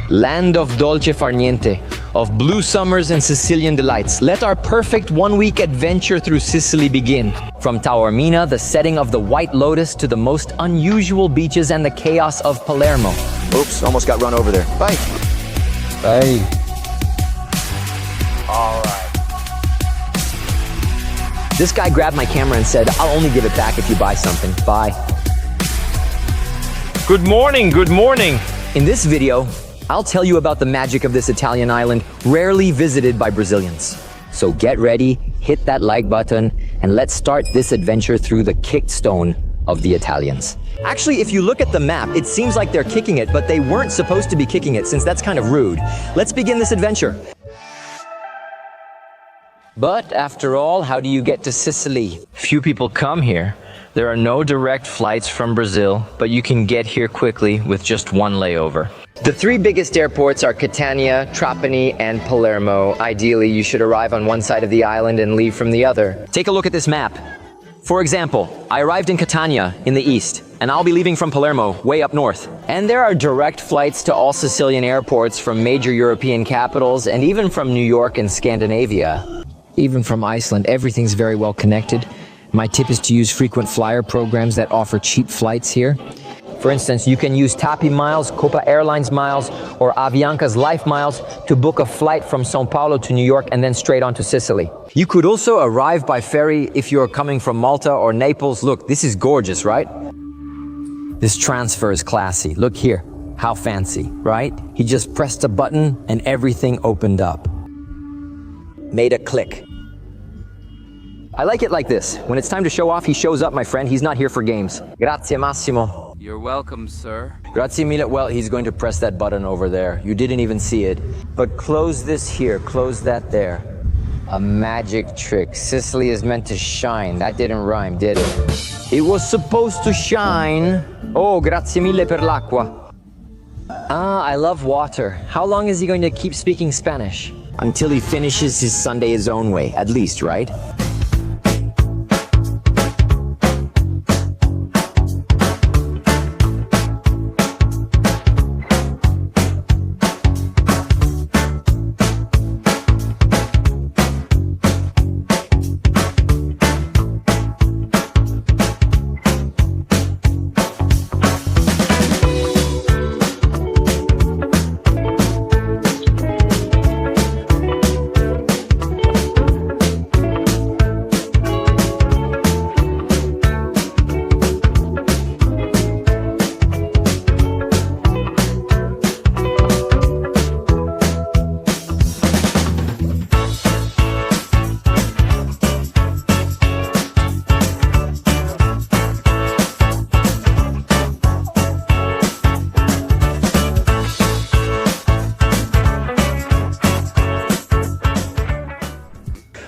Land of dolce far niente, of blue summers and Sicilian delights. Let our perfect one-week adventure through Sicily begin. From Taormina, the setting of the White Lotus, to the most unusual beaches and the chaos of Palermo. Oops, almost got run over there. Bye. Bye. All right. This guy grabbed my camera and said, "I'll only give it back if you buy something. Bye." Good morning, good morning. In this video, I'll tell you about the magic of this Italian island, rarely visited by Brazilians. So get ready, hit that like button, and let's start this adventure through the kicked stone of the Italians. Actually, if you look at the map, it seems like they're kicking it, but they weren't supposed to be kicking it, since that's kind of rude. Let's begin this adventure. But after all, how do you get to Sicily? Few people come here. There are no direct flights from Brazil, but you can get here quickly with just one layover. The three biggest airports are Catania, Trapani, and Palermo. Ideally, you should arrive on one side of the island and leave from the other. Take a look at this map. For example, I arrived in Catania in the east, and I'll be leaving from Palermo way up north. And there are direct flights to all Sicilian airports from major European capitals and even from New York and Scandinavia. Even from Iceland, everything's very well connected. My tip is to use frequent flyer programs that offer cheap flights here. For instance, you can use Tapi Miles, Copa Airlines Miles, or Avianca's Life Miles to book a flight from São Paulo to New York and then straight on to Sicily. You could also arrive by ferry if you're coming from Malta or Naples. Look, this is gorgeous, right? This transfer is classy. Look here, how fancy, right? He just pressed a button and everything opened up. Made a click. I like it like this. When it's time to show off, he shows up, my friend. He's not here for games. Grazie, Massimo. You're welcome, sir. Grazie mille. Well, he's going to press that button over there. You didn't even see it. But close this here, close that there. A magic trick. Sicily is meant to shine. That didn't rhyme, did it? It was supposed to shine. Oh, grazie mille per l'acqua. Ah, I love water. How long is he going to keep speaking Spanish? Until he finishes his Sunday his own way, at least, right?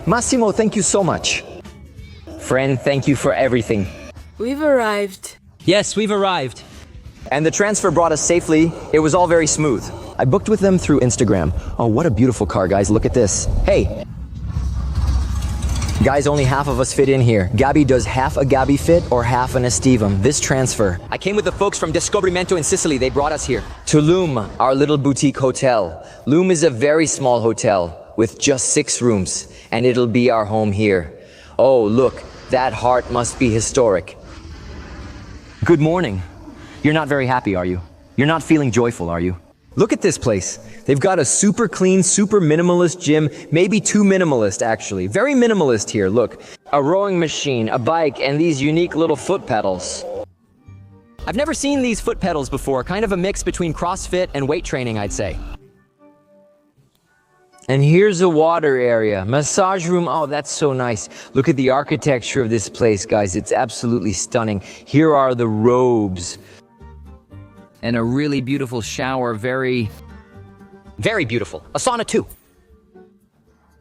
Massimo, thank you so much. Friend, thank you for everything. We've arrived. Yes, we've arrived. And the transfer brought us safely. It was all very smooth. I booked with them through Instagram. Oh, what a beautiful car, guys. Look at this. Hey. Guys, only half of us fit in here. Gabi does half a Gabi fit or half an Estivum. This transfer. I came with the folks from Descobrimento in Sicily. They brought us here. To Loom, our little boutique hotel. Loom is a very small hotel with just 6 rooms, and it'll be our home here. Oh, look, that heart must be historic. Good morning. You're not very happy, are you? You're not feeling joyful, are you? Look at this place. They've got a super clean, super minimalist gym, maybe too minimalist, actually. Very minimalist here, look. A rowing machine, a bike, and these unique little foot pedals. I've never seen these foot pedals before, kind of a mix between CrossFit and weight training, I'd say. And here's a water area, massage room. Oh, that's so nice. Look at the architecture of this place, guys. It's absolutely stunning. Here are the robes. And a really beautiful shower, very beautiful. A sauna too.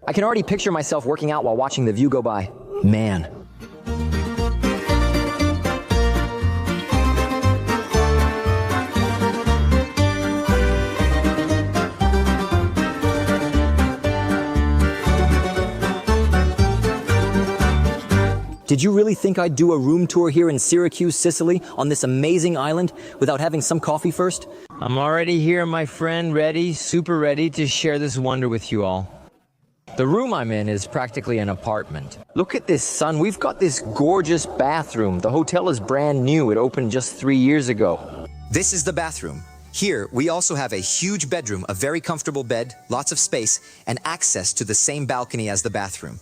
I can already picture myself working out while watching the view go by. Man. Did you really think I'd do a room tour here in Syracuse, Sicily, on this amazing island, without having some coffee first? I'm already here, my friend, ready, super ready to share this wonder with you all. The room I'm in is practically an apartment. Look at this, son. We've got this gorgeous bathroom. The hotel is brand new. It opened just 3 years ago. This is the bathroom. Here, we also have a huge bedroom, a very comfortable bed, lots of space, and access to the same balcony as the bathroom.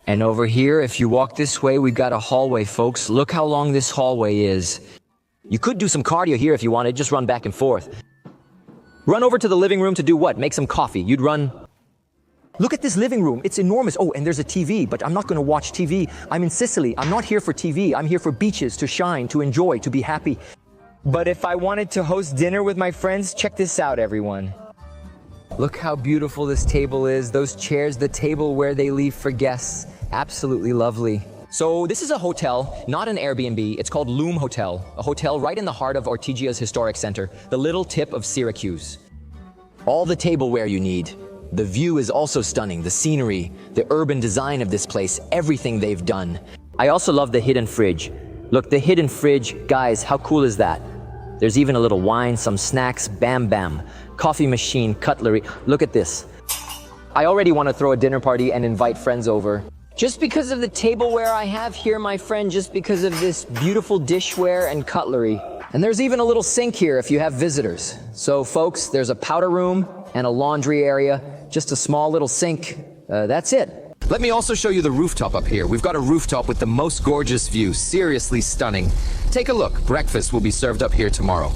And over here, if you walk this way, we've got a hallway, folks. Look how long this hallway is. You could do some cardio here if you wanted, just run back and forth. Run over to the living room to do what? Make some coffee. You'd run... Look at this living room. It's enormous. Oh, and there's a TV, but I'm not going to watch TV. I'm in Sicily. I'm not here for TV. I'm here for beaches, to shine, to enjoy, to be happy. But if I wanted to host dinner with my friends, check this out, everyone. Look how beautiful this table is. Those chairs, the table where they leave for guests. Absolutely lovely. So this is a hotel, not an Airbnb. It's called Loom Hotel, a hotel right in the heart of Ortigia's historic center, the little tip of Syracuse. All the tableware you need. The view is also stunning, the scenery, the urban design of this place, everything they've done. I also love the hidden fridge. Look, the hidden fridge, guys, how cool is that? There's even a little wine, some snacks, bam bam. Coffee machine, cutlery. Look at this. I already want to throw a dinner party and invite friends over. Just because of the tableware I have here, my friend, just because of this beautiful dishware and cutlery. And there's even a little sink here if you have visitors. So folks, there's a powder room and a laundry area, just a small little sink. That's it. Let me also show you the rooftop up here. We've got a rooftop with the most gorgeous view, seriously stunning. Take a look, breakfast will be served up here tomorrow.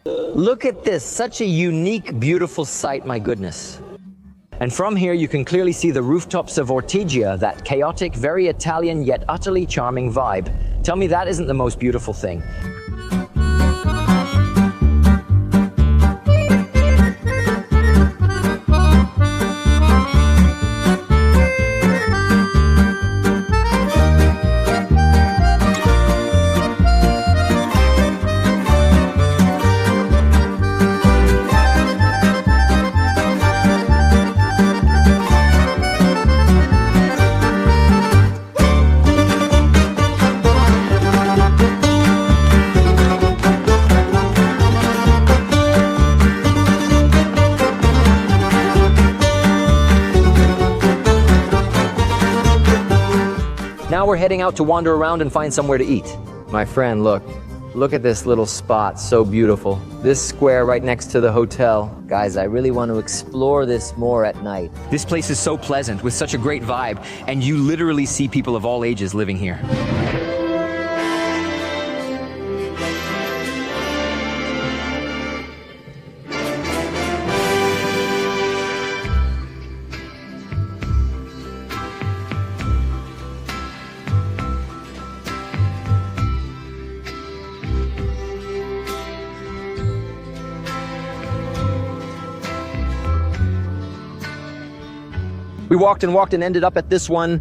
Look at this, such a unique, beautiful sight, my goodness. And from here, you can clearly see the rooftops of Ortigia, that chaotic, very Italian, yet utterly charming vibe. Tell me that isn't the most beautiful thing. Now we're heading out to wander around and find somewhere to eat. My friend, look. Look at this little spot, so beautiful. This square right next to the hotel. Guys, I really want to explore this more at night. This place is so pleasant with such a great vibe, and you literally see people of all ages living here. We walked and ended up at this one.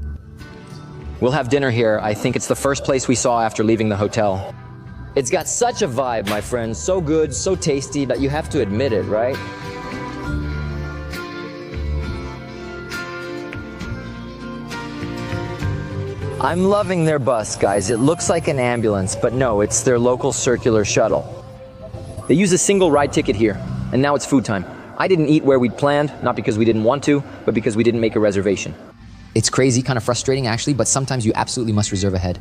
We'll have dinner here. I think it's the first place we saw after leaving the hotel. It's got such a vibe, my friends. So good, so tasty that you have to admit it, right? I'm loving their bus, guys. It looks like an ambulance, but no, it's their local circular shuttle. They use a single ride ticket here, and now it's food time. I didn't eat where we'd planned, not because we didn't want to, but because we didn't make a reservation. It's crazy, kind of frustrating actually, but sometimes you absolutely must reserve ahead.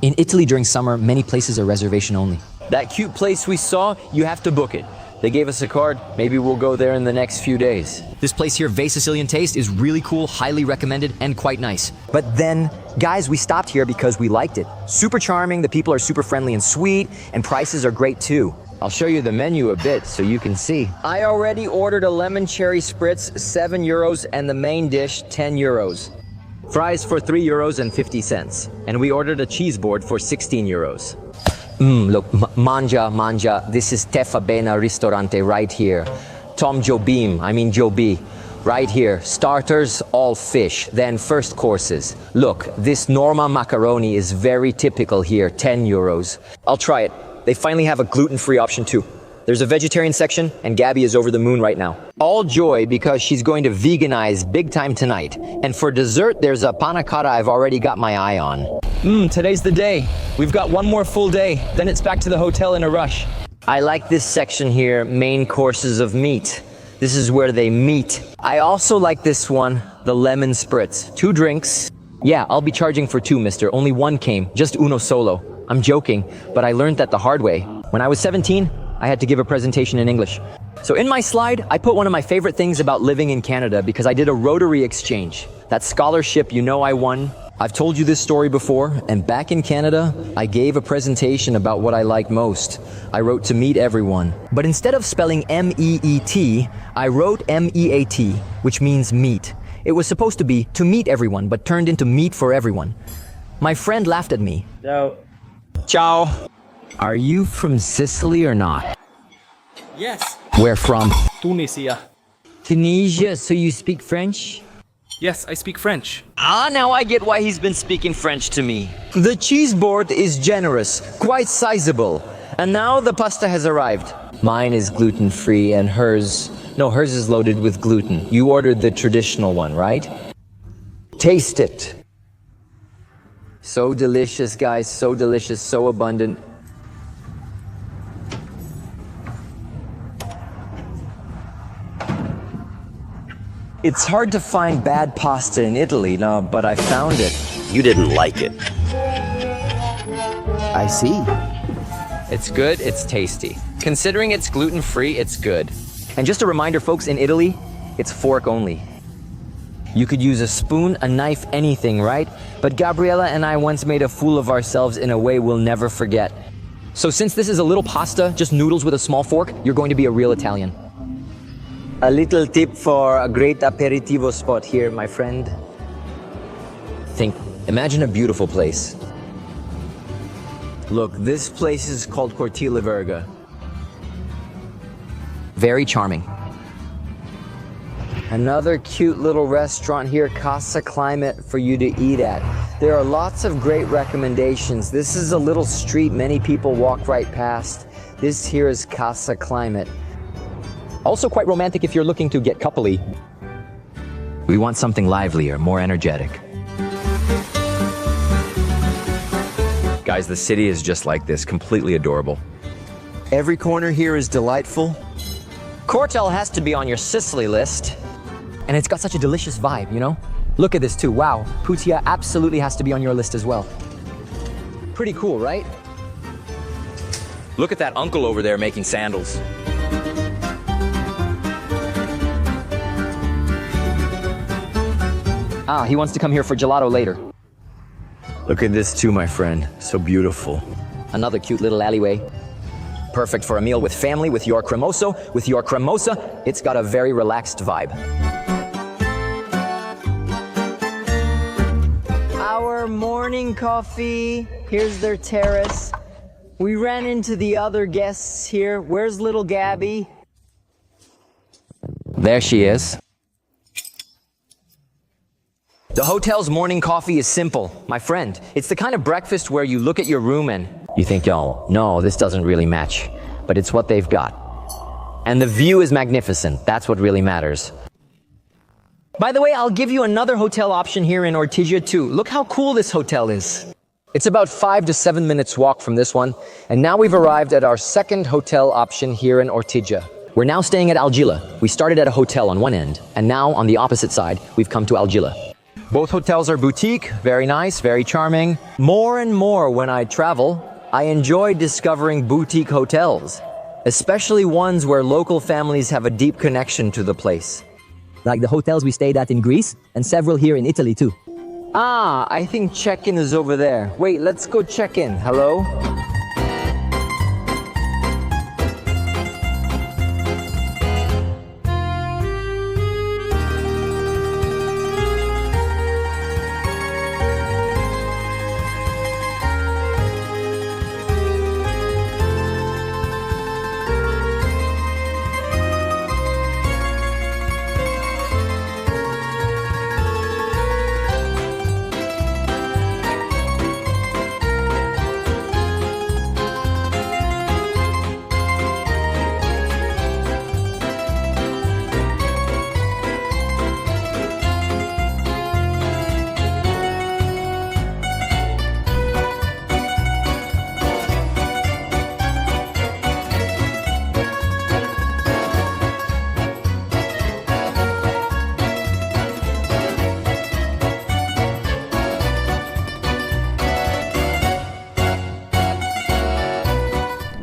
In Italy during summer, many places are reservation only. That cute place we saw, you have to book it. They gave us a card. Maybe we'll go there in the next few days. This place here, Vita Sicilian Taste, is really cool, highly recommended, and quite nice. But then, guys, we stopped here because we liked it. Super charming, the people are super friendly and sweet, and prices are great too. I'll show you the menu a bit so you can see. I already ordered a lemon cherry spritz, 7 euros, and the main dish, 10 euros. Fries for 3 euros and 50 cents. And we ordered a cheese board for 16 euros. Look, mangia. This is Tefa Bena Ristorante right here. Tom Joe B. Right here, starters, all fish, then first courses. Look, this Norma macaroni is very typical here, 10 euros. I'll try it. They finally have a gluten-free option too. There's a vegetarian section, and Gabby is over the moon right now. All joy because she's going to veganize big time tonight. And for dessert, there's a panna cotta I've already got my eye on. Today's the day. We've got one more full day, then it's back to the hotel in a rush. I like this section here, main courses of meat. This is where they meet. I also like this one, the lemon spritz. 2 drinks. Yeah, I'll be charging for 2, mister. Only 1 came, just uno solo. I'm joking, but I learned that the hard way. When I was 17, I had to give a presentation in English. So in my slide, I put one of my favorite things about living in Canada because I did a Rotary exchange. That scholarship you know I won. I've told you this story before, and back in Canada, I gave a presentation about what I like most. I wrote to meet everyone. But instead of spelling M-E-E-T, I wrote M-E-A-T, which means meet. It was supposed to be to meet everyone, but turned into meat for everyone. My friend laughed at me. Ciao. Are you from Sicily or not? Yes, Where from? Tunisia. Tunisia, so you speak French? Yes, I speak French. Now I get why he's been speaking French to me. The cheese board is generous, quite sizable. And now the pasta has arrived. Mine is gluten-free and hers is loaded with gluten. You ordered the traditional one, right? Taste it. So delicious, guys, so delicious, so abundant. It's hard to find bad pasta in Italy, no, but I found it. You didn't like it. I see. It's good, it's tasty. Considering it's gluten-free, it's good. And just a reminder, folks, in Italy, it's fork only. You could use a spoon, a knife, anything, right? But Gabriella and I once made a fool of ourselves in a way we'll never forget. So since this is a little pasta, just noodles with a small fork, you're going to be a real Italian. A little tip for a great aperitivo spot here, my friend. Imagine a beautiful place. Look, this place is called Cortile Verga. Very charming. Another cute little restaurant here, Casa Climate, for you to eat at. There are lots of great recommendations. This is a little street many people walk right past. This here is Casa Climate. Also quite romantic if you're looking to get coupley. We want something livelier, more energetic. Guys, the city is just like this, completely adorable. Every corner here is delightful. Cortel has to be on your Sicily list. And it's got such a delicious vibe, you know? Look at this too, wow. Putia absolutely has to be on your list as well. Pretty cool, right? Look at that uncle over there making sandals. He wants to come here for gelato later. Look at this too, my friend. So beautiful. Another cute little alleyway. Perfect for a meal with family, with your cremoso. With your cremosa, it's got a very relaxed vibe. Our morning coffee. Here's their terrace. We ran into the other guests here. Where's little Gabby? There she is. The hotel's morning coffee is simple, my friend. It's the kind of breakfast where you look at your room and you think, oh, no, this doesn't really match. But it's what they've got. And the view is magnificent. That's what really matters. By the way, I'll give you another hotel option here in Ortigia too. Look how cool this hotel is. It's about 5 to 7 minutes walk from this one. And now we've arrived at our second hotel option here in Ortigia. We're now staying at Algila. We started at a hotel on one end, and now on the opposite side, we've come to Algila. Both hotels are boutique, very nice, very charming. More and more when I travel, I enjoy discovering boutique hotels, especially ones where local families have a deep connection to the place. Like the hotels we stayed at in Greece, and several here in Italy too. I think check-in is over there. Wait, let's go check in. Hello?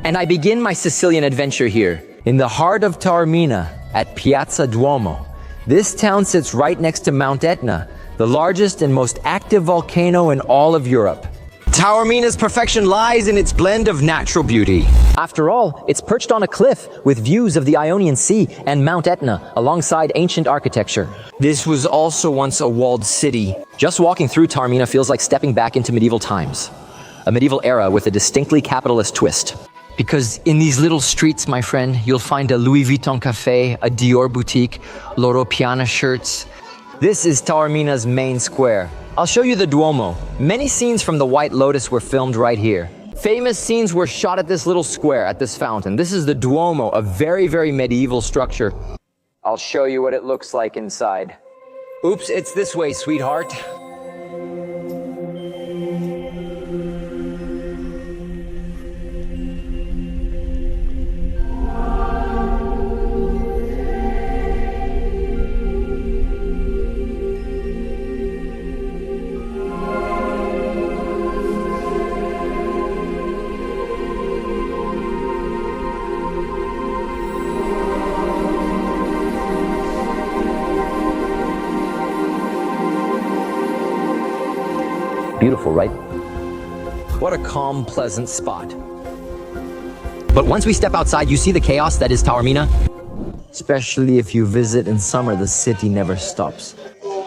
And I begin my Sicilian adventure here, in the heart of Taormina, at Piazza Duomo. This town sits right next to Mount Etna, the largest and most active volcano in all of Europe. Taormina's perfection lies in its blend of natural beauty. After all, it's perched on a cliff with views of the Ionian Sea and Mount Etna alongside ancient architecture. This was also once a walled city. Just walking through Taormina feels like stepping back into medieval times. A medieval era with a distinctly capitalist twist. Because in these little streets, my friend, you'll find a Louis Vuitton cafe, a Dior boutique, Loro Piana shirts. This is Taormina's main square. I'll show you the Duomo. Many scenes from The White Lotus were filmed right here. Famous scenes were shot at this little square, at this fountain. This is the Duomo, a very, very medieval structure. I'll show you what it looks like inside. Oops, it's this way, sweetheart. Beautiful, right? What a calm, pleasant spot. But once we step outside, you see the chaos that is Taormina? Especially if you visit in summer, the city never stops.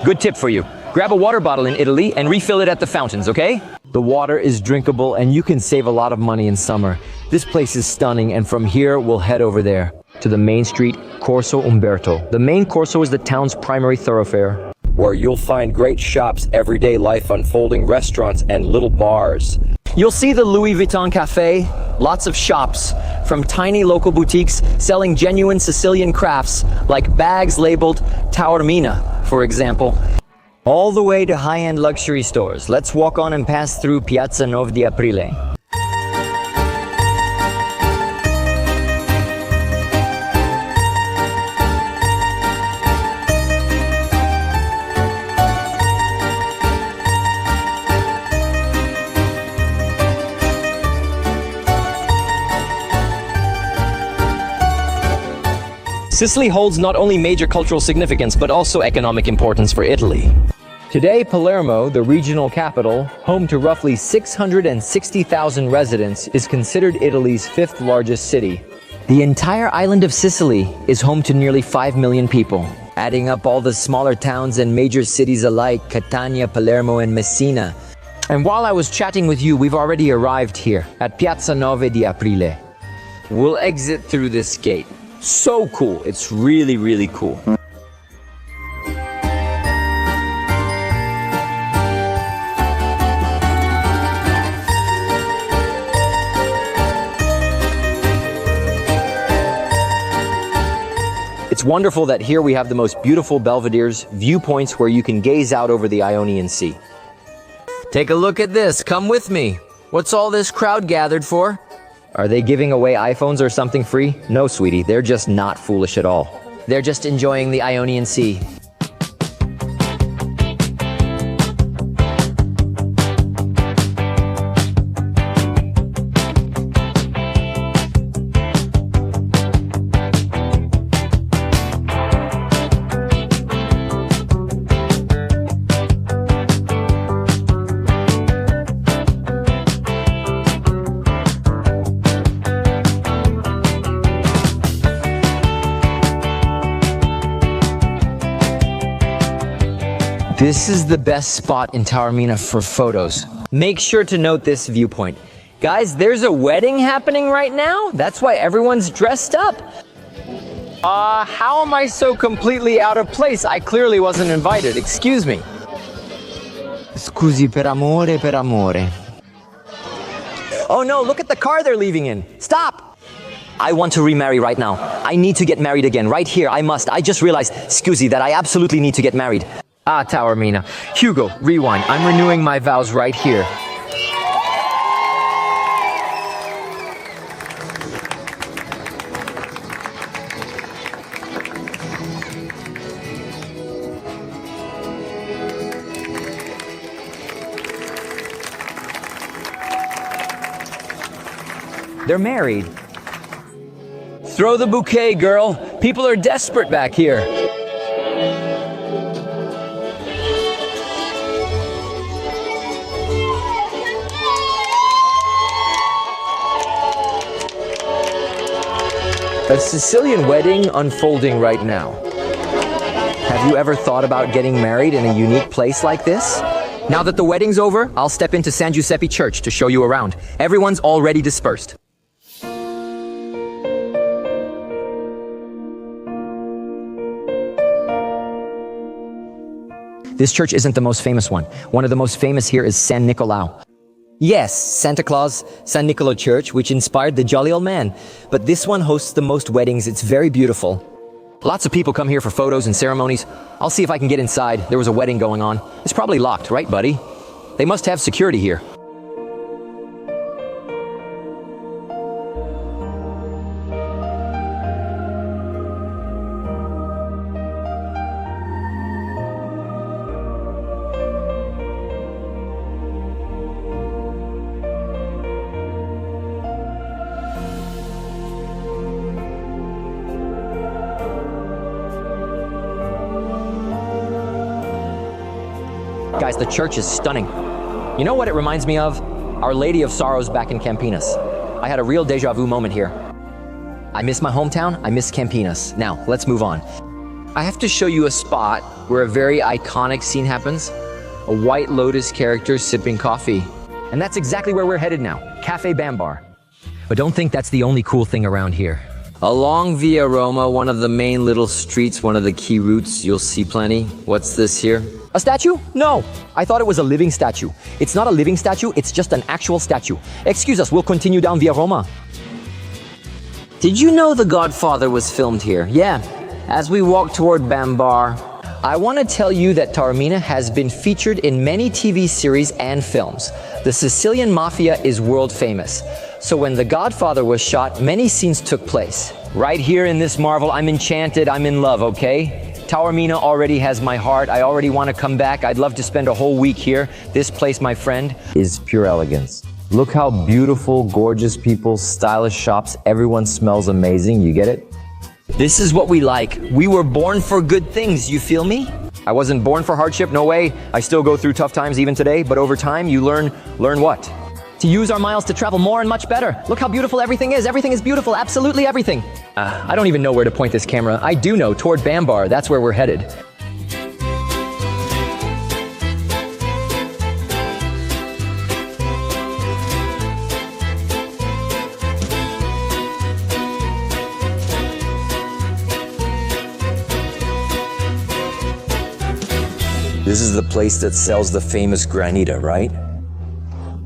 Good tip for you. Grab a water bottle in Italy and refill it at the fountains, okay? The water is drinkable and you can save a lot of money in summer. This place is stunning, and from here we'll head over there to the main street, Corso Umberto. The main Corso is the town's primary thoroughfare, where you'll find great shops, everyday life unfolding, restaurants, and little bars. You'll see the Louis Vuitton cafe, lots of shops, from tiny local boutiques selling genuine Sicilian crafts, like bags labeled Taormina, for example, all the way to high-end luxury stores. Let's walk on and pass through Piazza 9 di Aprile. Sicily holds not only major cultural significance, but also economic importance for Italy. Today, Palermo, the regional capital, home to roughly 660,000 residents, is considered Italy's fifth largest city. The entire island of Sicily is home to nearly 5 million people. Adding up all the smaller towns and major cities alike, Catania, Palermo, and Messina. And while I was chatting with you, we've already arrived here at Piazza 9 di Aprile. We'll exit through this gate. So cool. It's really, really cool. It's wonderful that here we have the most beautiful belvederes, viewpoints where you can gaze out over the Ionian Sea. Take a look at this. Come with me. What's all this crowd gathered for? Are they giving away iPhones or something free? No, sweetie, they're just not foolish at all. They're just enjoying the Ionian Sea. This is the best spot in Taormina for photos. Make sure to note this viewpoint. Guys, there's a wedding happening right now. That's why everyone's dressed up. How am I so completely out of place? I clearly wasn't invited. Excuse me. Scusi, per amore, per amore. Oh no, look at the car they're leaving in. Stop! I want to remarry right now. I need to get married again, right here. I must. I just realized, scusi, that I absolutely need to get married. Ah, Taormina. Hugo, rewind. I'm renewing my vows right here. They're married. Throw the bouquet, girl. People are desperate back here. A Sicilian wedding unfolding right now. Have you ever thought about getting married in a unique place like this? Now that the wedding's over, I'll step into San Giuseppe Church to show you around. Everyone's already dispersed. This church isn't the most famous one. One of the most famous here is San Nicolao. Yes, Santa Claus, San Nicolo Church, which inspired the jolly old man. But this one hosts the most weddings. It's very beautiful. Lots of people come here for photos and ceremonies. I'll see if I can get inside. There was a wedding going on. It's probably locked, right, buddy? They must have security here. Guys, the church is stunning. You know what it reminds me of? Our Lady of Sorrows back in Campinas. I had a real deja vu moment here. I miss my hometown, I miss Campinas. Now, let's move on. I have to show you a spot where a very iconic scene happens. A White Lotus character sipping coffee. And that's exactly where we're headed now, Cafe Bambar. But don't think that's the only cool thing around here. Along Via Roma, one of the main little streets, one of the key routes, you'll see plenty. What's this here? A statue? No. I thought it was a living statue. It's not a living statue, it's just an actual statue. Excuse us, we'll continue down Via Roma. Did you know The Godfather was filmed here? Yeah. As we walk toward Bambar, I want to tell you that Taormina has been featured in many TV series and films. The Sicilian Mafia is world famous. So when The Godfather was shot, many scenes took place. Right here in this marvel, I'm enchanted, I'm in love, okay? Taormina already has my heart. I already want to come back. I'd love to spend a whole week here. This place, my friend, is pure elegance. Look how beautiful, gorgeous people, stylish shops, everyone smells amazing, you get it? This is what we like. We were born for good things, you feel me? I wasn't born for hardship, no way. I still go through tough times even today, but over time you learn what? To use our miles to travel more and much better. Look how beautiful everything is. Everything is beautiful, absolutely everything. I don't even know where to point this camera. I do know, toward Bambar, that's where we're headed. This is the place that sells the famous granita, right?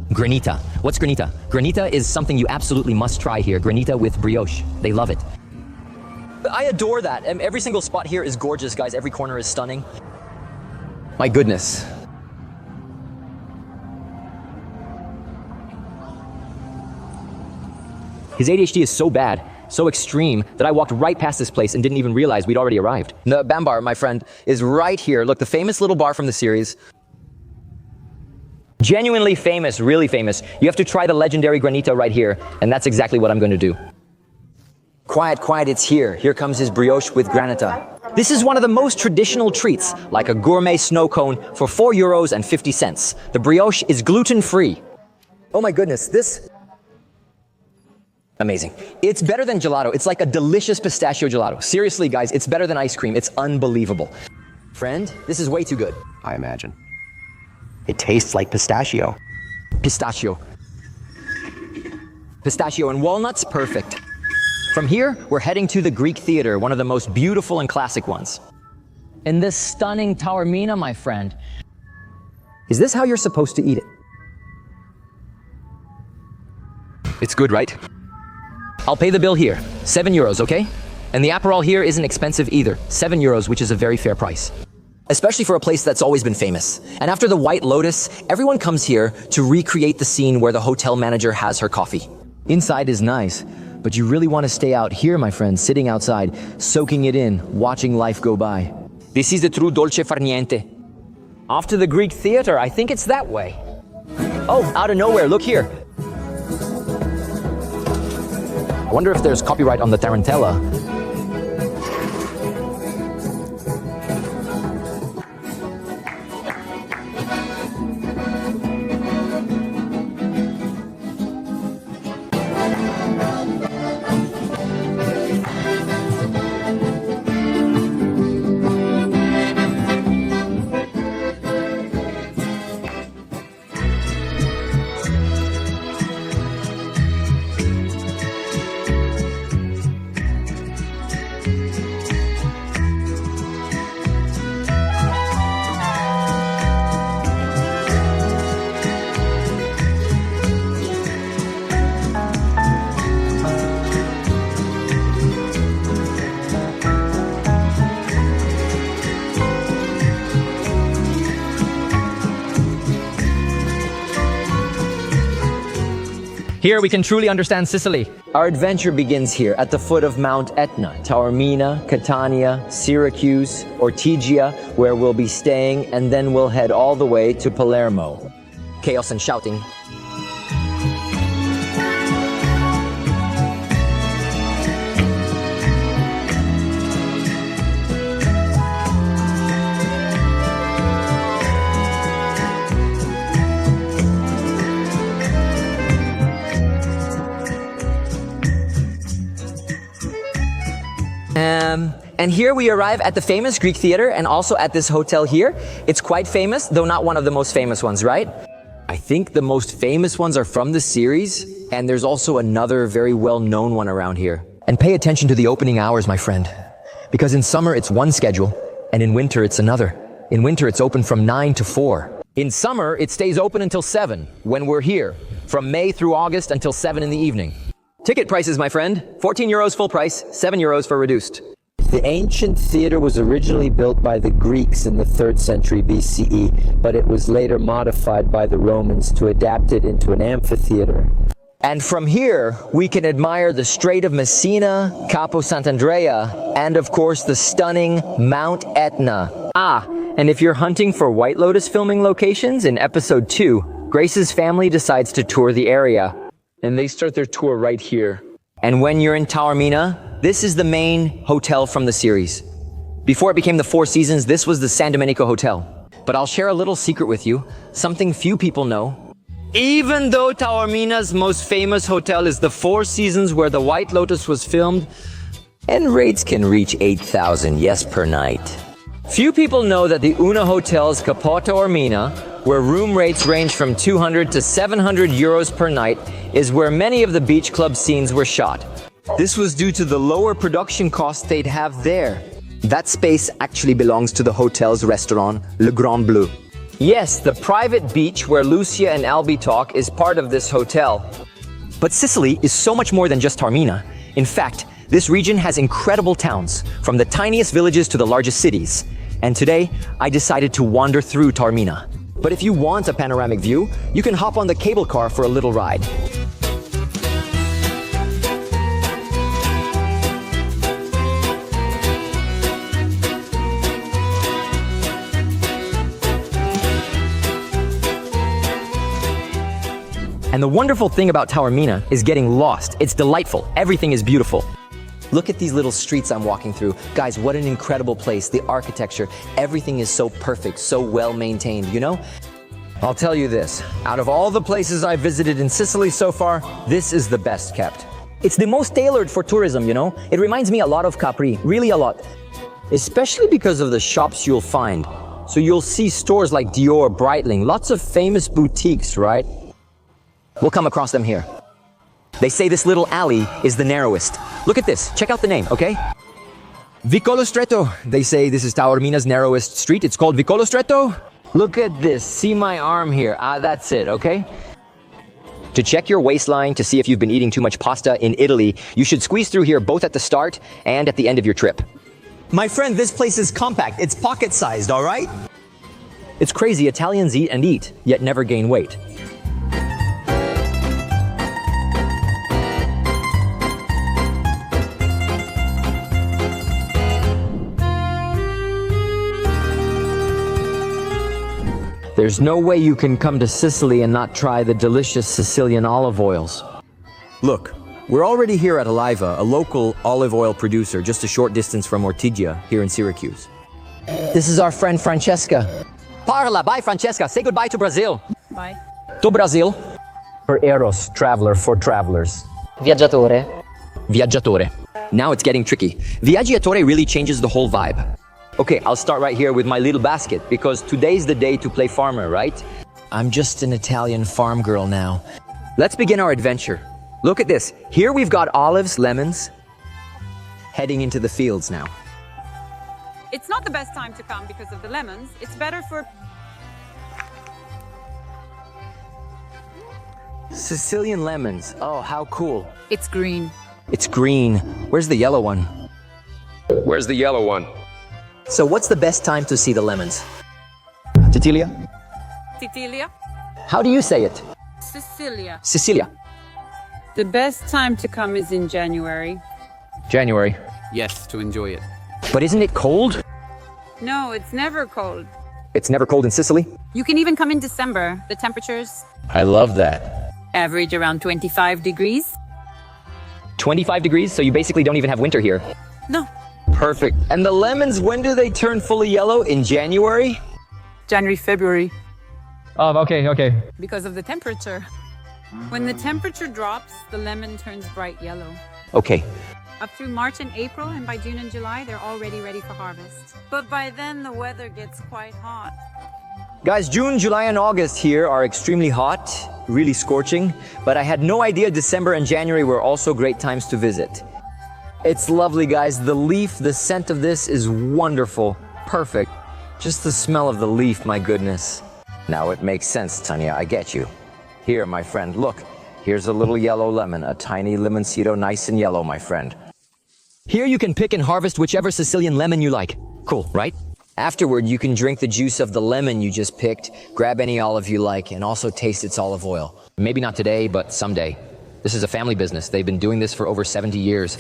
Granita. What's granita? Granita is something you absolutely must try here. Granita with brioche. They love it. I adore that. Every single spot here is gorgeous, guys. Every corner is stunning. My goodness. His ADHD is so bad, so extreme, that I walked right past this place and didn't even realize we'd already arrived. The Bambar, my friend, is right here. Look, the famous little bar from the series. Genuinely famous, really famous. You have to try the legendary granita right here, and that's exactly what I'm going to do. Quiet, quiet, it's here. Here comes his brioche with granita. This is one of the most traditional treats, like a gourmet snow cone for €4.50. The brioche is gluten-free. Oh my goodness, this... Amazing. It's better than gelato. It's like a delicious pistachio gelato. Seriously, guys, it's better than ice cream. It's unbelievable. Friend, this is way too good. I imagine. It tastes like pistachio. Pistachio. Pistachio and walnuts, perfect. From here, we're heading to the Greek Theater, one of the most beautiful and classic ones. In this stunning Taormina, my friend. Is this how you're supposed to eat it? It's good, right? I'll pay the bill here. €7, okay? And the Aperol here isn't expensive either. €7, which is a very fair price. Especially for a place that's always been famous. And after the White Lotus, everyone comes here to recreate the scene where the hotel manager has her coffee. Inside is nice, but you really want to stay out here, my friend, sitting outside, soaking it in, watching life go by. This is the true dolce far niente. Off to the Greek Theater, I think it's that way. Oh, out of nowhere, look here. wonder if there's copyright on the tarantella. Here we can truly understand Sicily. Our adventure begins here at the foot of Mount Etna, Taormina, Catania, Syracuse, Ortigia, where we'll be staying, and then we'll head all the way to Palermo. Chaos and shouting. And here we arrive at the famous Greek theater and also at this hotel here. It's quite famous, though not one of the most famous ones, right? I think the most famous ones are from the series, and there's also another very well-known one around here. And pay attention to the opening hours, my friend. Because in summer it's one schedule, and in winter it's another. In winter it's open from 9 to 4. In summer, it stays open until 7 when we're here, from May through August until 7 in the evening. Ticket prices, my friend, 14 euros full price, 7 euros for reduced. The ancient theater was originally built by the Greeks in the 3rd century BCE, but it was later modified by the Romans to adapt it into an amphitheater. And from here, we can admire the Strait of Messina, Capo Sant'Andrea, and of course the stunning Mount Etna. Ah, and if you're hunting for White Lotus filming locations, in episode 2, Grace's family decides to tour the area. And they start their tour right here. And when you're in Taormina, this is the main hotel from the series. Before it became the Four Seasons, this was the San Domenico Hotel. But I'll share a little secret with you, something few people know. Even though Taormina's most famous hotel is the Four Seasons where the White Lotus was filmed, And rates can reach 8,000, yes, per night. few people know that the Una Hotel's Capo Taormina, where room rates range from 200 to 700 euros per night, is where many of the beach club scenes were shot. This was due to the lower production costs they'd have there. That space actually belongs to the hotel's restaurant, Le Grand Bleu. Yes, the private beach where Lucia and Albie talk is part of this hotel. But Sicily is so much more than just Taormina. In fact, this region has incredible towns, from the tiniest villages to the largest cities. And today, I decided to wander through Taormina. But if you want a panoramic view, you can hop on the cable car for a little ride. And the wonderful thing about Taormina is getting lost. It's delightful. Everything is beautiful. Look at these little streets I'm walking through. Guys, what an incredible place. The architecture, everything is so perfect, so well maintained, you know? I'll tell you this, out of all the places I've visited in Sicily so far, this is the best kept. It's the most tailored for tourism, you know? It reminds me a lot of Capri, really a lot. Especially because of the shops you'll find. So you'll see stores like Dior, Breitling, lots of famous boutiques, right? We'll come across them here. They say this little alley is the narrowest. Look at this. Check out the name, okay? Vicolo Stretto. They say this is Taormina's narrowest street. It's called Vicolo Stretto. Look at this. See my arm here. That's it, okay? To check your waistline to see if you've been eating too much pasta in Italy, you should squeeze through here both at the start and at the end of your trip. My friend, this place is compact. It's pocket-sized, all right? It's crazy. Italians eat and eat, yet never gain weight. There's no way you can come to Sicily and not try the delicious Sicilian olive oils. Look, We're already here at Oliva, a local olive oil producer just a short distance from Ortigia here in Syracuse. This is our friend Francesca. Parla, bye Francesca. Say goodbye to Brazil. Bye. To Brazil. For Eros, traveler for travelers. Viaggiatore. Viaggiatore. Now it's getting tricky. Viaggiatore really changes the whole vibe. Okay, I'll start right here with my little basket because today's the day to play farmer, right? I'm just an Italian farm girl now. Let's begin our adventure. Look at this. Here we've got olives, lemons, heading into the fields now. It's not the best time to come because of the lemons. It's better for... Sicilian lemons. Oh, how cool. It's green. It's green. Where's the yellow one? Where's the yellow one? So what's the best time to see the lemons? Sicilia? Sicilia. How do you say it? Sicilia. Sicilia. The best time to come is in January. January. Yes, to enjoy it. But isn't it cold? No, it's never cold. It's never cold in Sicily? You can even come in December. The temperatures I love that. average around 25 degrees. 25 degrees, so you basically don't even have winter here. No. Perfect. And the lemons, when do they turn fully yellow? In January? January, February. Oh, okay. Because of the temperature. When the temperature drops, the lemon turns bright yellow. Okay. Up through March and April, and by June and July, they're already ready for harvest. But by then, the weather gets quite hot. Guys, June, July, and August here are extremely hot, really scorching, but I had no idea December and January were also great times to visit. It's lovely, guys. The leaf, the scent of this is wonderful. Perfect. Just the smell of the leaf, my goodness. Now it makes sense, Tanya, I get you. Here, my friend, look. Here's a little yellow lemon, a tiny limoncito, nice and yellow, my friend. Here you can pick and harvest whichever Sicilian lemon you like. Cool, right? Afterward, you can drink the juice of the lemon you just picked, grab any olive you like, and also taste its olive oil. Maybe not today, but someday. This is a family business. They've been doing this for over 70 years.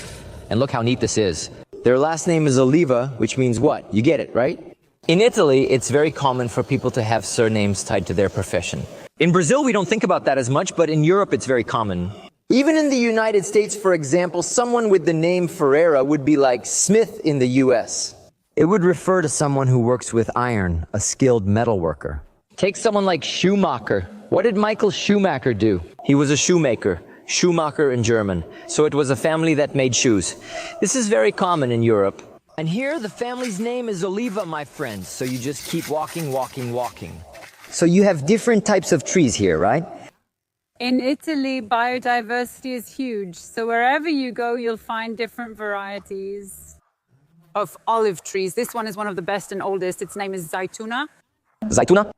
And look how neat this is. Their last name is Oliva, which means what? You get it, right? In Italy, it's very common for people to have surnames tied to their profession. In Brazil, we don't think about that as much, but in Europe, it's very common. Even in the United States, for example, someone with the name Ferreira would be like Smith in the US. It would refer to someone who works with iron, a skilled metal worker. Take someone like Schumacher. What did Michael Schumacher do? He was a shoemaker. Schumacher in German. So it was a family that made shoes. This is very common in Europe. And here, the family's name is Oliva, my friend. So you just keep walking. So you have different types of trees here, right? In Italy, biodiversity is huge. So wherever you go, you'll find different varieties of olive trees. This one is one of the best and oldest. Its name is Zaytuna. Zaytuna?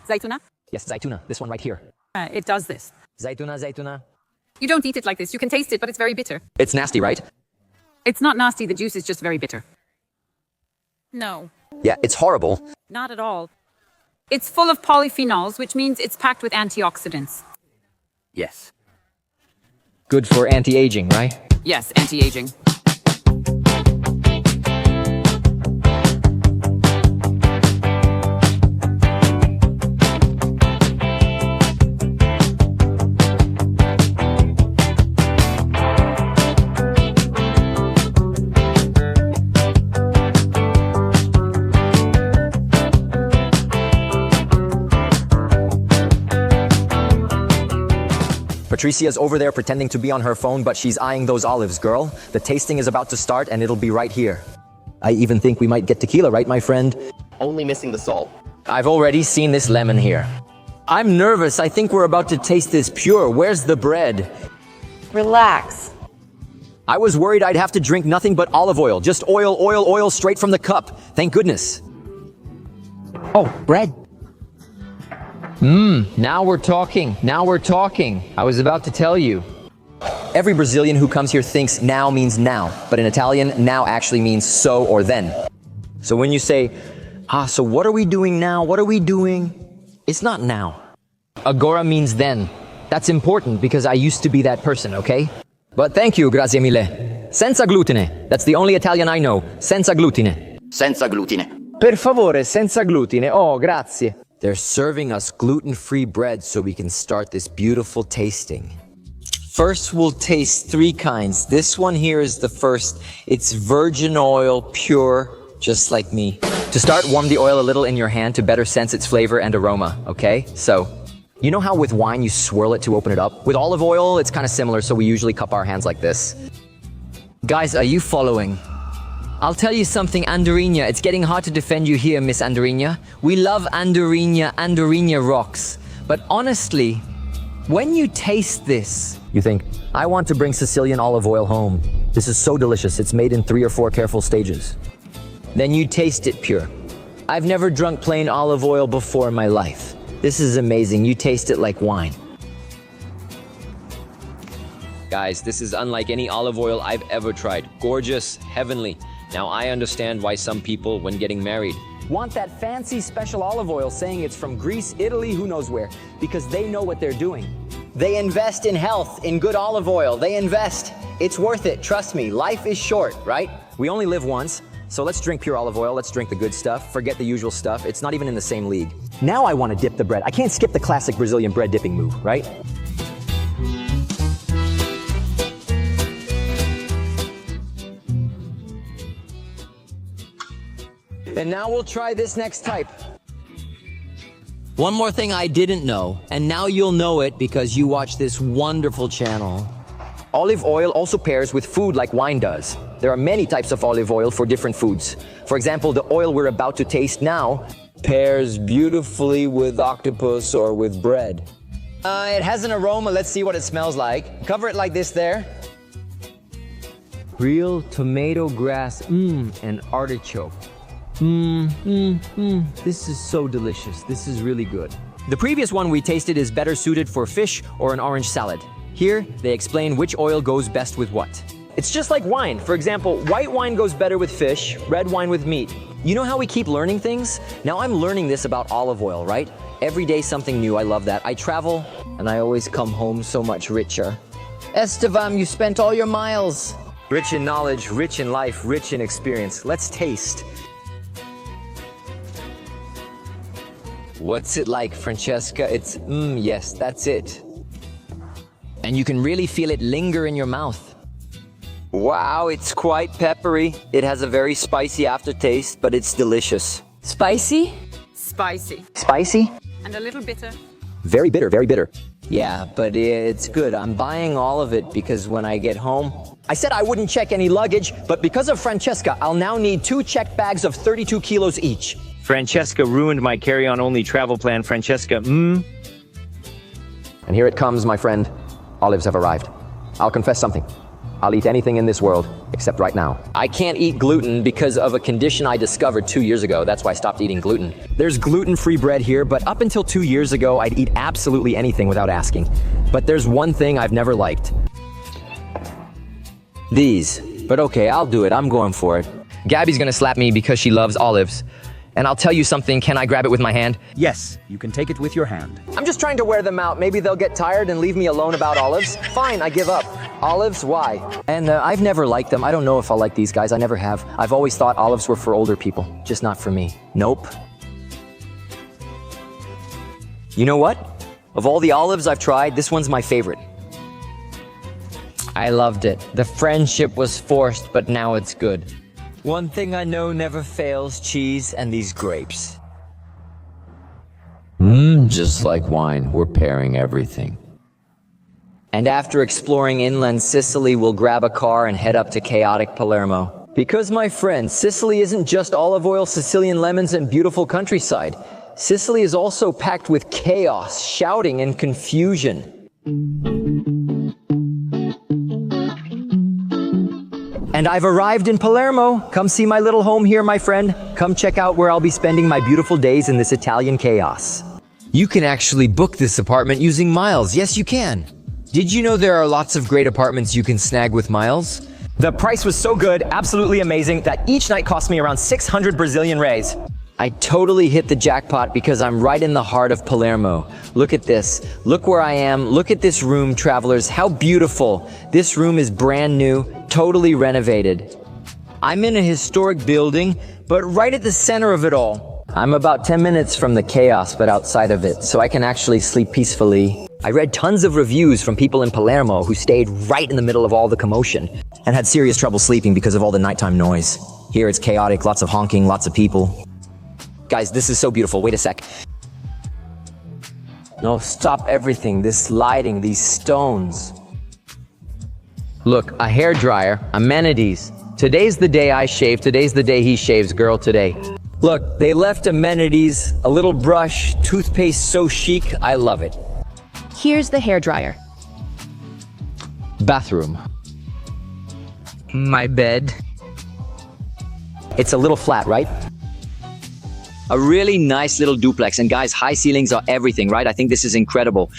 Zaytuna? Yes, Zaytuna. This one right here. It does this. Zaytuna. You don't eat it like this. You can taste it, but it's very bitter. It's nasty, right? It's not nasty. The juice is just very bitter. No, Yeah, it's horrible. not at all. It's full of polyphenols, which means it's packed with antioxidants. Yes. Good for anti-aging, right? Yes, anti-aging. Patricia's over there pretending to be on her phone, but she's eyeing those olives, girl. The tasting is about to start, and it'll be right here. I even think we might get tequila, right, my friend? Only missing the salt. I've already seen this lemon here. I'm nervous. I think we're about to taste this pure. Where's the bread? Relax. I was worried I'd have to drink nothing but olive oil. Just oil straight from the cup. Thank goodness. Oh, bread. Now we're talking. I was about to tell you. Every Brazilian who comes here thinks now means now, but in Italian, now actually means so or then. So when you say, so what are we doing now? It's not now. Agora means then. That's important because I used to be that person, okay? But thank you, grazie mille. Senza glutine. That's the only Italian I know. Senza glutine. Senza glutine. Per favore, senza glutine. Oh, grazie. They're serving us gluten-free bread so we can start this beautiful tasting. First, we'll taste 3 kinds. This one here is the first. It's virgin oil, pure, just like me. To start, warm the oil a little in your hand to better sense its flavor and aroma, okay? So, you know how with wine you swirl it to open it up? With olive oil, it's kind of similar, so we usually cup our hands like this. Guys, are you following? I'll tell you something, Andorina. It's getting hard to defend you here, Miss Andorina. We love Andorina. Andorina rocks. But honestly, when you taste this, You think, I want to bring Sicilian olive oil home. This is so delicious. It's made in 3 or 4 careful stages. then you taste it pure. I've never drunk plain olive oil before in my life. This is amazing. You taste it like wine. Guys, this is unlike any olive oil I've ever tried. Gorgeous, heavenly. Now I understand why some people, when getting married, Want that fancy special olive oil saying it's from Greece, Italy, who knows where, because they know what they're doing. They invest in health, in good olive oil. They invest. It's worth it. Trust me. Life is short, right? We only live once, so let's drink pure olive oil. Let's drink the good stuff. Forget the usual stuff. It's not even in the same league. Now I want to dip the bread. I can't skip the classic Brazilian bread dipping move, right? And now we'll try this next type. One more thing I didn't know, and now you'll know it because you watch this wonderful channel. Olive oil also pairs with food like wine does. There are many types of olive oil for different foods. For example, the oil we're about to taste now Pairs beautifully with octopus or with bread. it has an aroma. Let's see what it smells like. Cover it like this there. Real tomato grass, and artichoke. This is so delicious. This is really good. The previous one we tasted is better suited for fish or an orange salad. Here, they explain which oil goes best with what. It's just like wine. For example, white wine goes better with fish, red wine with meat. You know how we keep learning things? Now I'm learning this about olive oil, right? Every day something new. I love that. I travel, And I always come home so much richer. Estevam, you spent all your miles. rich in knowledge, rich in life, rich in experience. Let's taste. What's it like, Francesca? It's, yes, that's it. And you can really feel it linger in your mouth. Wow, it's quite peppery. It has a very spicy aftertaste, but it's delicious. Spicy? Spicy. Spicy? And a little bitter. Very bitter, very bitter. Yeah, but it's good. I'm buying all of it because when I get home, I said I wouldn't check any luggage, but because of Francesca, I'll now need 2 checked bags of 32 kilos each. Francesca ruined my carry-on-only travel plan, Francesca. And here it comes, my friend. Olives have arrived. I'll confess something. I'll eat anything in this world, except right now. I can't eat gluten because of a condition I discovered 2 years ago. That's why I stopped eating gluten. There's gluten-free bread here, but up until 2 years ago, I'd eat absolutely anything without asking. But there's one thing I've never liked. these. But okay, I'll do it. I'm going for it. Gabby's gonna slap me because she loves olives. And I'll tell you something, can I grab it with my hand? Yes, you can take it with your hand. I'm just trying to wear them out. Maybe they'll get tired and leave me alone about olives. Fine, I give up. Olives, why? And I've never liked them. I don't know if I'll like these guys. I never have. I've always thought olives were for older people, just not for me. Nope. You know what? Of all the olives I've tried, this one's my favorite. I loved it. The friendship was forced, but now it's good. One thing I know never fails, cheese and these grapes. Just like wine, we're pairing everything. And after exploring inland Sicily, we'll grab a car and head up to chaotic Palermo. Because, my friend, Sicily isn't just olive oil, Sicilian lemons, and beautiful countryside. Sicily is also packed with chaos, shouting, and confusion. And I've arrived in Palermo. Come see my little home here, my friend. Come check out where I'll be spending my beautiful days in this Italian chaos. You can actually book this apartment using miles. Yes, you can. Did you know there are lots of great apartments you can snag with miles? The price was so good, absolutely amazing, that each night cost me around 600 Brazilian reais. I totally hit the jackpot because I'm right in the heart of Palermo. Look at this. Look where I am. Look at this room, travelers. How beautiful. This room is brand new, totally renovated. I'm in a historic building, but right at the center of it all, I'm about 10 minutes from the chaos, but outside of it, so I can actually sleep peacefully. I read tons of reviews from people in Palermo who stayed right in the middle of all the commotion and had serious trouble sleeping because of all the nighttime noise. Here it's chaotic, lots of honking, lots of people. Guys, this is so beautiful. Wait a sec. No, stop everything. This lighting, these stones. Look, a hairdryer, amenities. Today's the day I shave, today's the day he shaves, girl, today. Look, they left amenities, a little brush, toothpaste so chic, I love it. Here's the hairdryer. Bathroom. My bed. It's a little flat, right? A really nice little duplex. And guys, high ceilings are everything, right? I think this is incredible.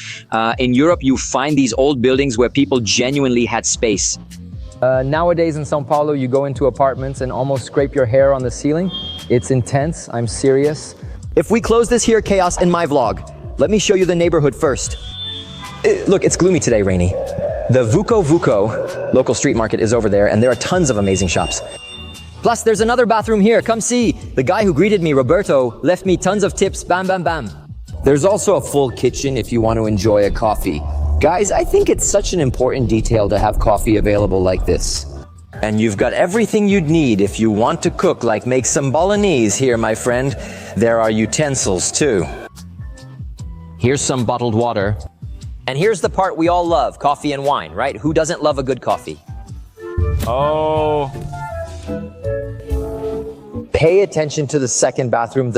In Europe, you find these old buildings where people genuinely had space. Nowadays in São Paulo, you go into apartments and almost scrape your hair on the ceiling. It's intense, I'm serious. If we close this here chaos in my vlog, let me show you the neighborhood first. Look, it's gloomy today, Rainy. The Vuko local street market is over there, and there are tons of amazing shops. Plus, there's another bathroom here. Come see. The guy who greeted me, Roberto, left me tons of tips. Bam, bam, bam. There's also a full kitchen if you want to enjoy a coffee. Guys, I think it's such an important detail to have coffee available like this. And you've got everything you'd need if you want to cook, like make some bolognese here, my friend. There are utensils, too. Here's some bottled water. And here's the part we all love, coffee and wine, right? Who doesn't love a good coffee? Oh. Pay attention to the second bathroom,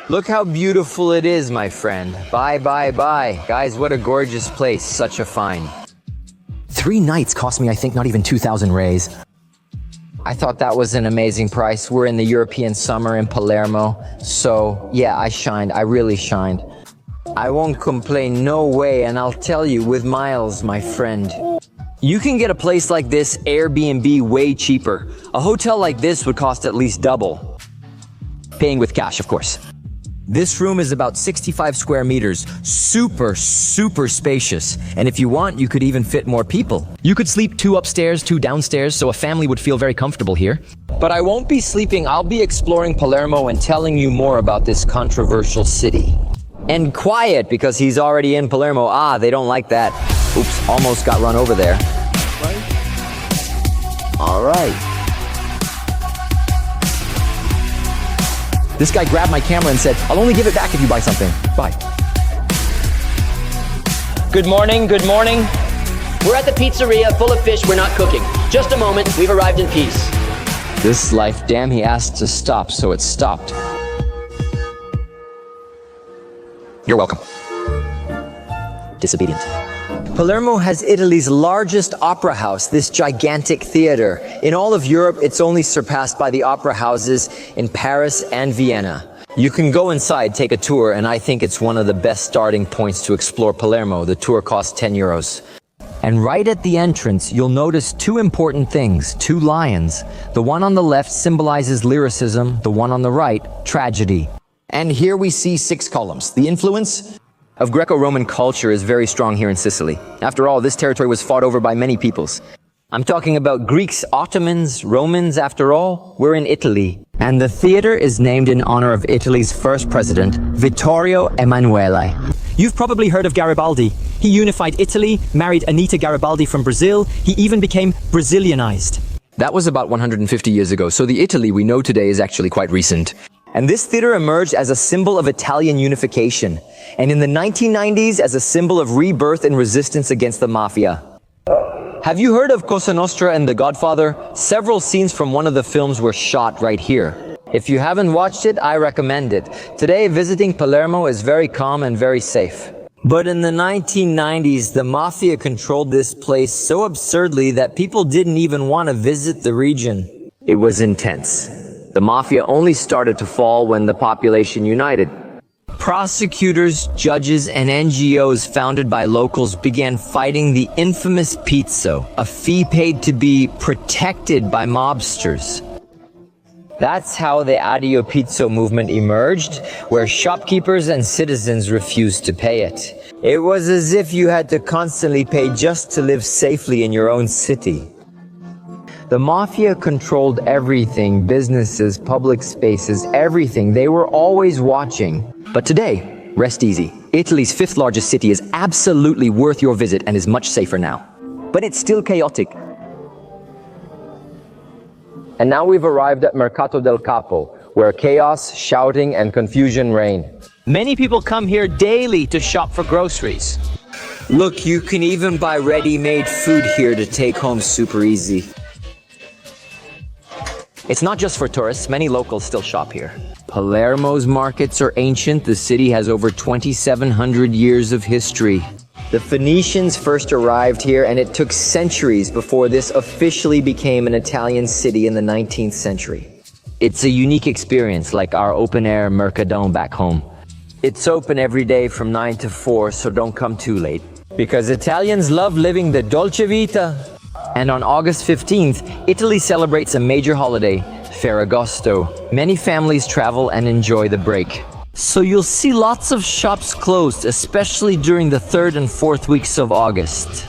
Look how beautiful it is, my friend. Bye, bye, bye. Guys, what a gorgeous place. Such a find. 3 nights cost me, I think, not even 2,000 reais. I thought that was an amazing price. We're in the European summer in Palermo. So, yeah, I shined. I really shined. I won't complain, no way. And I'll tell you, with miles, my friend. You can get a place like this Airbnb way cheaper. A hotel like this would cost at least double. Paying with cash, of course. This room is about 65 square meters. Super spacious. And if you want, you could even fit more people. You could sleep 2 upstairs, 2 downstairs, so a family would feel very comfortable here. But I won't be sleeping. I'll be exploring Palermo and telling you more about this controversial city. And quiet, because he's already in Palermo. Ah, they don't like that. Oops, almost got run over there. All right. This guy grabbed my camera and said, I'll only give it back if you buy something. Bye. Good morning, good morning. We're at the pizzeria, full of fish we're not cooking. Just a moment, we've arrived in peace. This life, damn, he asked to stop, so it stopped. You're welcome. Disobedient. Palermo has Italy's largest opera house, this gigantic theater. In all of Europe, it's only surpassed by the opera houses in Paris and Vienna. You can go inside, take a tour, and I think it's one of the best starting points to explore Palermo. The tour costs 10 euros. And right at the entrance, you'll notice 2 important things, 2 lions. The one on the left symbolizes lyricism, the one on the right, tragedy. And here we see 6 columns. The influence of Greco-Roman culture is very strong here in Sicily. After all, this territory was fought over by many peoples. I'm talking about Greeks, Ottomans, Romans, after all. We're in Italy. And the theater is named in honor of Italy's first president, Vittorio Emanuele. You've probably heard of Garibaldi. He unified Italy, married Anita Garibaldi from Brazil. He even became Brazilianized. That was about 150 years ago, so the Italy we know today is actually quite recent. And this theater emerged as a symbol of Italian unification. And in the 1990s, as a symbol of rebirth and resistance against the mafia. Have you heard of Cosa Nostra and The Godfather? Several scenes from one of the films were shot right here. If you haven't watched it, I recommend it. Today, visiting Palermo is very calm and very safe. But in the 1990s, the mafia controlled this place so absurdly that people didn't even want to visit the region. It was intense. The mafia only started to fall when the population united. Prosecutors, judges, and NGOs founded by locals began fighting the infamous pizzo, a fee paid to be protected by mobsters. That's how the Addio Pizzo movement emerged, where shopkeepers and citizens refused to pay it. It was as if you had to constantly pay just to live safely in your own city. The mafia controlled everything, businesses, public spaces, everything. They were always watching. But today, rest easy. Italy's 5th largest city is absolutely worth your visit and is much safer now. But it's still chaotic. And now we've arrived at Mercato del Capo, where chaos, shouting, and confusion reign. Many people come here daily to shop for groceries. Look, you can even buy ready-made food here to take home super easy. It's not just for tourists, many locals still shop here. Palermo's markets are ancient. The city has over 2,700 years of history. The Phoenicians first arrived here, and it took centuries before this officially became an Italian city in the 19th century. It's a unique experience, like our open-air Mercadone back home. It's open every day from 9 to 4, so don't come too late. Because Italians love living the Dolce Vita. And on August 15th, Italy celebrates a major holiday, Ferragosto. Many families travel and enjoy the break. So you'll see lots of shops closed, especially during the 3rd and 4th weeks of August.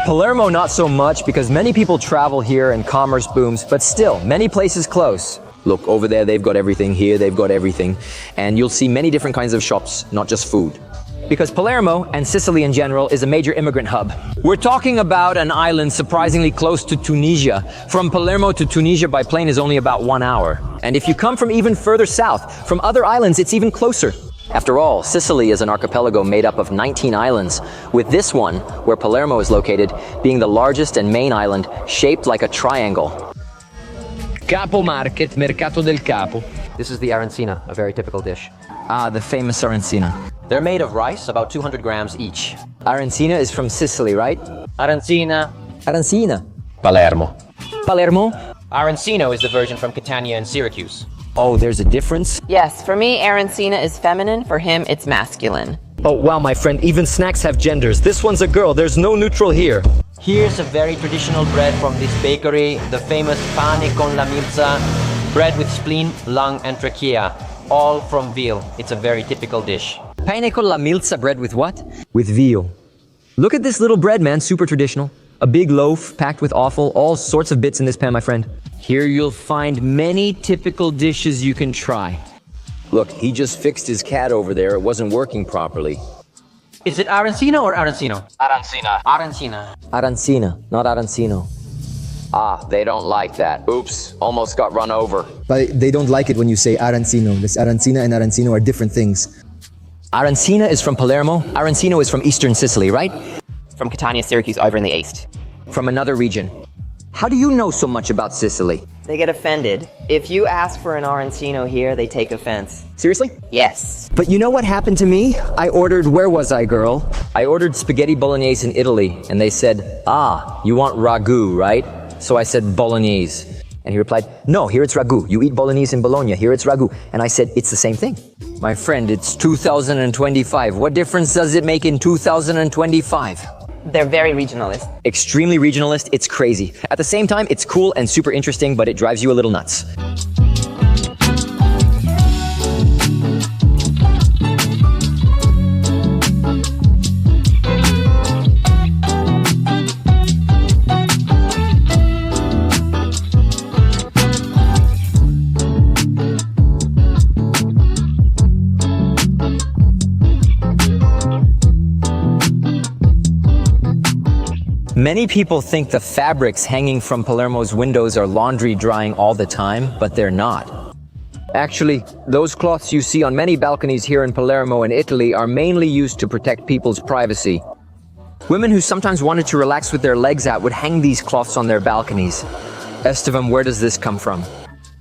Palermo not so much because many people travel here and commerce booms, but still, many places close. Look, over there they've got everything, here they've got everything, and you'll see many different kinds of shops, not just food. Because Palermo, and Sicily in general, is a major immigrant hub. We're talking about an island surprisingly close to Tunisia. From Palermo to Tunisia by plane is only about 1 hour. And if you come from even further south, from other islands, it's even closer. After all, Sicily is an archipelago made up of 19 islands, with this one, where Palermo is located, being the largest and main island, shaped like a triangle. Capo Market, Mercato del Capo. This is the arancina, a very typical dish. Ah, the famous arancina. They're made of rice, about 200 grams each. Arancina is from Sicily, right? Arancina. Arancina. Palermo. Palermo? Arancino is the version from Catania and Syracuse. Oh, there's a difference? Yes, for me, arancina is feminine. For him, it's masculine. Oh, wow, my friend, even snacks have genders. This one's a girl. There's no neutral here. Here's a very traditional bread from this bakery, the famous pane con la milza, bread with spleen, lung, and trachea, all from veal. It's a very typical dish. Pane con la milza, bread with what? With veal. Look at this little bread, man, super traditional. A big loaf packed with offal, all sorts of bits in this pan, my friend. Here you'll find many typical dishes you can try. Look, he just fixed his cat over there. It wasn't working properly. Is it arancina or arancino? Arancina. Arancina. Arancina, not arancino. Ah, they don't like that. Oops, almost got run over. But they don't like it when you say arancino. This arancina and arancino are different things. Arancina is from Palermo. Arancino is from eastern Sicily, right? From Catania, Syracuse, over in the east. From another region. How do you know so much about Sicily? They get offended. If you ask for an arancino here, they take offense. Seriously? Yes. But you know what happened to me? I ordered, where was I, girl? I ordered spaghetti bolognese in Italy, and they said, ah, you want ragu, right? So I said bolognese. And he replied, no, here it's ragu. You eat bolognese in Bologna, here it's ragu. And I said, it's the same thing. My friend, it's 2025. What difference does it make in 2025? They're very regionalist. Extremely regionalist, it's crazy. At the same time, it's cool and super interesting, but it drives you a little nuts. Many people think the fabrics hanging from Palermo's windows are laundry drying all the time, but they're not. Actually, those cloths you see on many balconies here in Palermo and Italy are mainly used to protect people's privacy. Women who sometimes wanted to relax with their legs out would hang these cloths on their balconies. Estevam, where does this come from?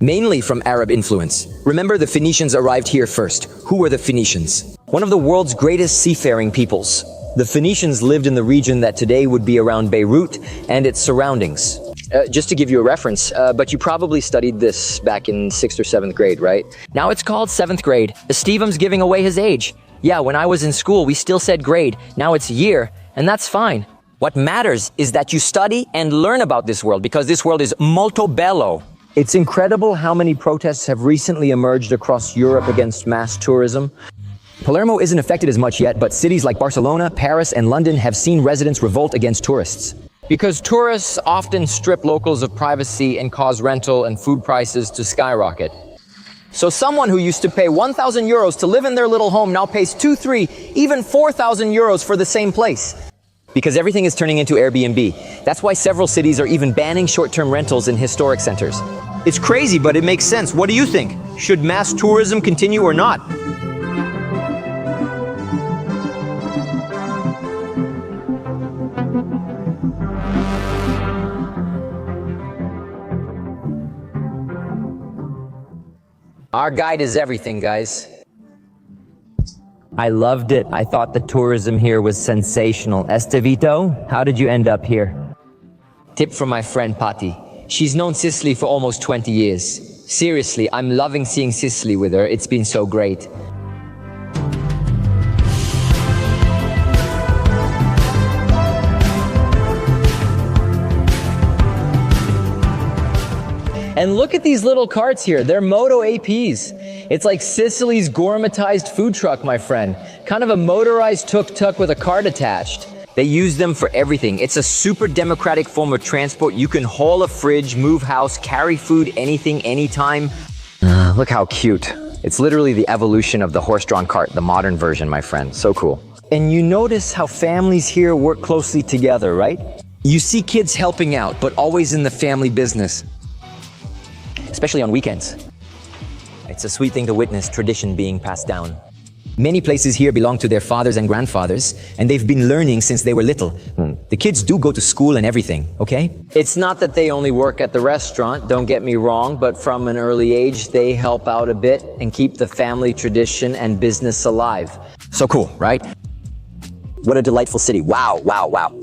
Mainly from Arab influence. Remember, the Phoenicians arrived here first. Who were the Phoenicians? One of the world's greatest seafaring peoples. The Phoenicians lived in the region that today would be around Beirut and its surroundings. Just to give you a reference, but you probably studied this back in 6th or 7th grade, right? Now it's called 7th grade. Estevam's giving away his age. Yeah, when I was in school, we still said grade. Now it's year, and that's fine. What matters is that you study and learn about this world, because this world is molto bello. It's incredible how many protests have recently emerged across Europe against mass tourism. Palermo isn't affected as much yet, but cities like Barcelona, Paris, and London have seen residents revolt against tourists. because tourists often strip locals of privacy and cause rental and food prices to skyrocket. So someone who used to pay 1,000 euros to live in their little home now pays 2, 3, even 4,000 euros for the same place. Because everything is turning into Airbnb. That's why several cities are even banning short-term rentals in historic centers. It's crazy, but it makes sense. What do you think? Should mass tourism continue or not? Our guide is everything, guys. I loved it. I thought the tourism here was sensational. Estevito, how did you end up here? Tip from my friend Patti. She's known Sicily for almost 20 years. Seriously, I'm loving seeing Sicily with her. It's been so great. And look at these little carts here. They're Moto APs. It's like Sicily's gourmetized food truck, my friend. Kind of a motorized tuk-tuk with a cart attached. They use them for everything. It's a super democratic form of transport. You can haul a fridge, move house, carry food, anything, anytime. Look how cute. It's literally the evolution of the horse-drawn cart, the modern version, my friend. So cool. And you notice how families here work closely together, right? You see kids helping out, but always in the family business. Especially on weekends. It's a sweet thing to witness tradition being passed down. Many places here belong to their fathers and grandfathers, and they've been learning since they were little. The kids do go to school and everything, okay? It's not that they only work at the restaurant, don't get me wrong, but from an early age, they help out a bit and keep the family tradition and business alive. So cool, right? What a delightful city. Wow, wow, wow.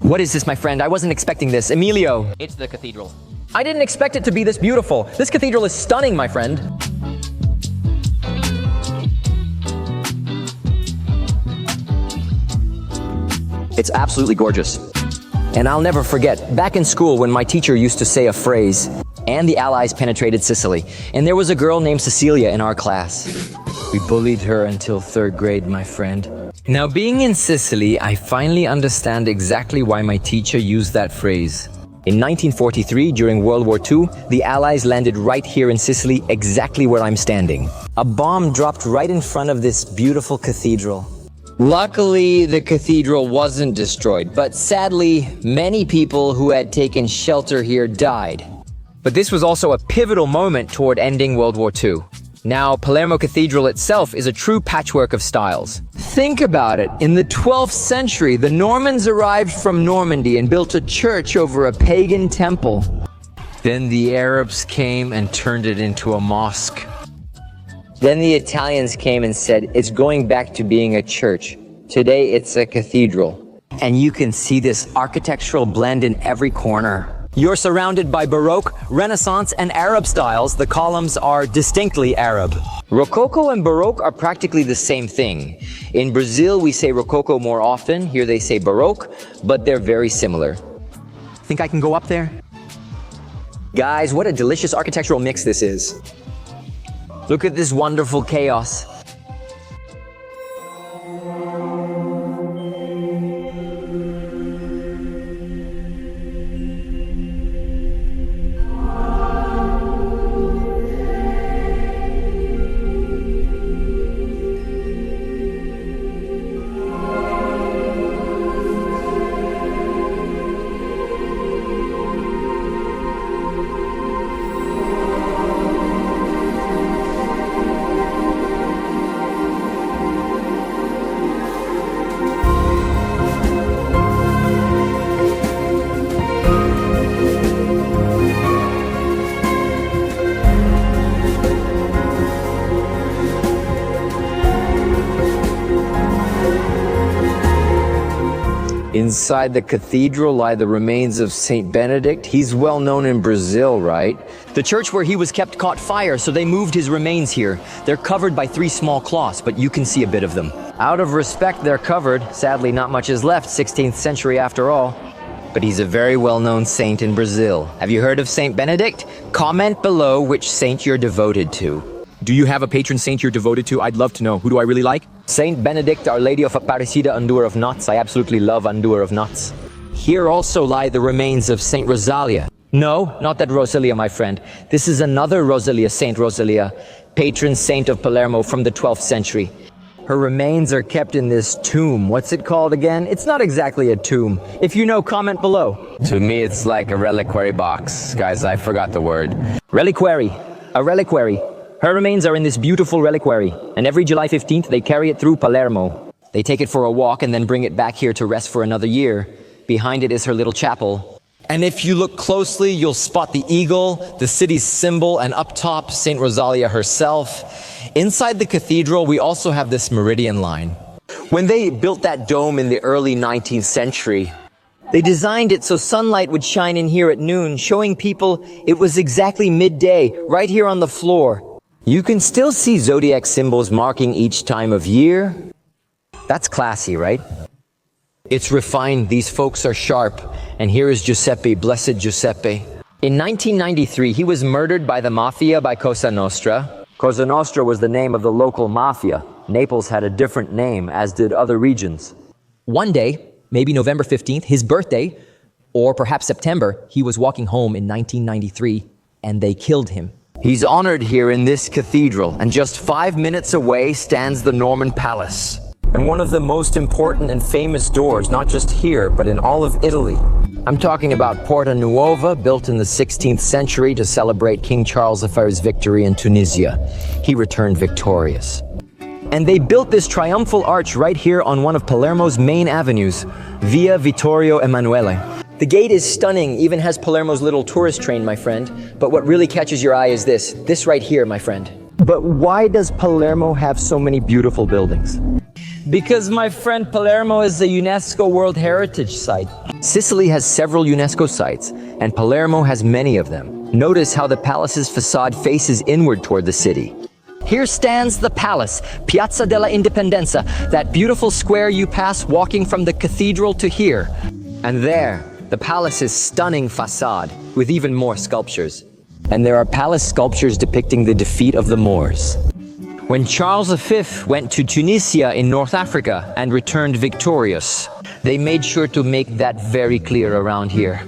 What is this, my friend? I wasn't expecting this. Emilio. It's the cathedral. I didn't expect it to be this beautiful. This cathedral is stunning, my friend. It's absolutely gorgeous. And I'll never forget, back in school when my teacher used to say a phrase, and the Allies penetrated Sicily, and there was a girl named Cecilia in our class. We bullied her until 3rd grade, my friend. Now, being in Sicily, I finally understand exactly why my teacher used that phrase. In 1943, during World War II, the Allies landed right here in Sicily, exactly where I'm standing. A bomb dropped right in front of this beautiful cathedral. Luckily, the cathedral wasn't destroyed, but sadly, many people who had taken shelter here died. But this was also a pivotal moment toward ending World War II. Now, Palermo Cathedral itself is a true patchwork of styles. Think about it. In the 12th century, the Normans arrived from Normandy and built a church over a pagan temple. Then the Arabs came and turned it into a mosque. Then the Italians came and said, it's going back to being a church. Today, it's a cathedral. And you can see this architectural blend in every corner. You're surrounded by Baroque, Renaissance, and Arab styles. The columns are distinctly Arab. Rococo and Baroque are practically the same thing. In Brazil, we say Rococo more often. Here they say Baroque, but they're very similar. Think I can go up there? Guys, what a delicious architectural mix this is. Look at this wonderful chaos. Inside the cathedral lie the remains of Saint Benedict. He's well known in Brazil, right? The church where he was kept caught fire, so they moved his remains here. They're covered by 3 small cloths, but you can see a bit of them. Out of respect, they're covered. Sadly, not much is left, 16th century after all. But he's a very well-known saint in Brazil. Have you heard of Saint Benedict? Comment below which saint you're devoted to. Do you have a patron saint you're devoted to? I'd love to know. Who do I really like? Saint Benedict, Our Lady of Aparecida, undoer of knots. I absolutely love undoer of knots. Here also lie the remains of Saint Rosalia. No, not that Rosalia, my friend. This is another Rosalia, Saint Rosalia, patron saint of Palermo from the 12th century. Her remains are kept in this tomb. What's it called again? It's not exactly a tomb. If you know, comment below. To me, it's like a reliquary box. Guys, I forgot the word. Reliquary. A reliquary. Her remains are in this beautiful reliquary, and every July 15th they carry it through Palermo. They take it for a walk and then bring it back here to rest for another year. Behind it is her little chapel. And if you look closely, you'll spot the eagle, the city's symbol, and up top, Saint Rosalia herself. Inside the cathedral, we also have this meridian line. When they built that dome in the early 19th century, they designed it so sunlight would shine in here at noon, showing people it was exactly midday, right here on the floor. You can still see zodiac symbols marking each time of year. That's classy, right? It's refined, these folks are sharp. And here is Giuseppe, blessed Giuseppe. In 1993, he was murdered by the mafia by Cosa Nostra. Cosa Nostra was the name of the local mafia. Naples had a different name, as did other regions. One day, maybe November 15th, his birthday, or perhaps September, he was walking home in 1993, and they killed him. He's honored here in this cathedral, and just 5 minutes away stands the Norman Palace. And one of the most important and famous doors, not just here, but in all of Italy. I'm talking about Porta Nuova, built in the 16th century to celebrate King Charles V's victory in Tunisia. He returned victorious. And they built this triumphal arch right here on one of Palermo's main avenues, Via Vittorio Emanuele. The gate is stunning, even has Palermo's little tourist train, my friend. But what really catches your eye is this right here, my friend. But why does Palermo have so many beautiful buildings? Because, my friend, Palermo is a UNESCO World Heritage Site. Sicily has several UNESCO sites, and Palermo has many of them. Notice how the palace's facade faces inward toward the city. Here stands the palace, Piazza della Indipendenza, that beautiful square you pass walking from the cathedral to here. And there, the palace's stunning facade, with even more sculptures. And there are palace sculptures depicting the defeat of the Moors. When Charles V went to Tunisia in North Africa and returned victorious, they made sure to make that very clear around here.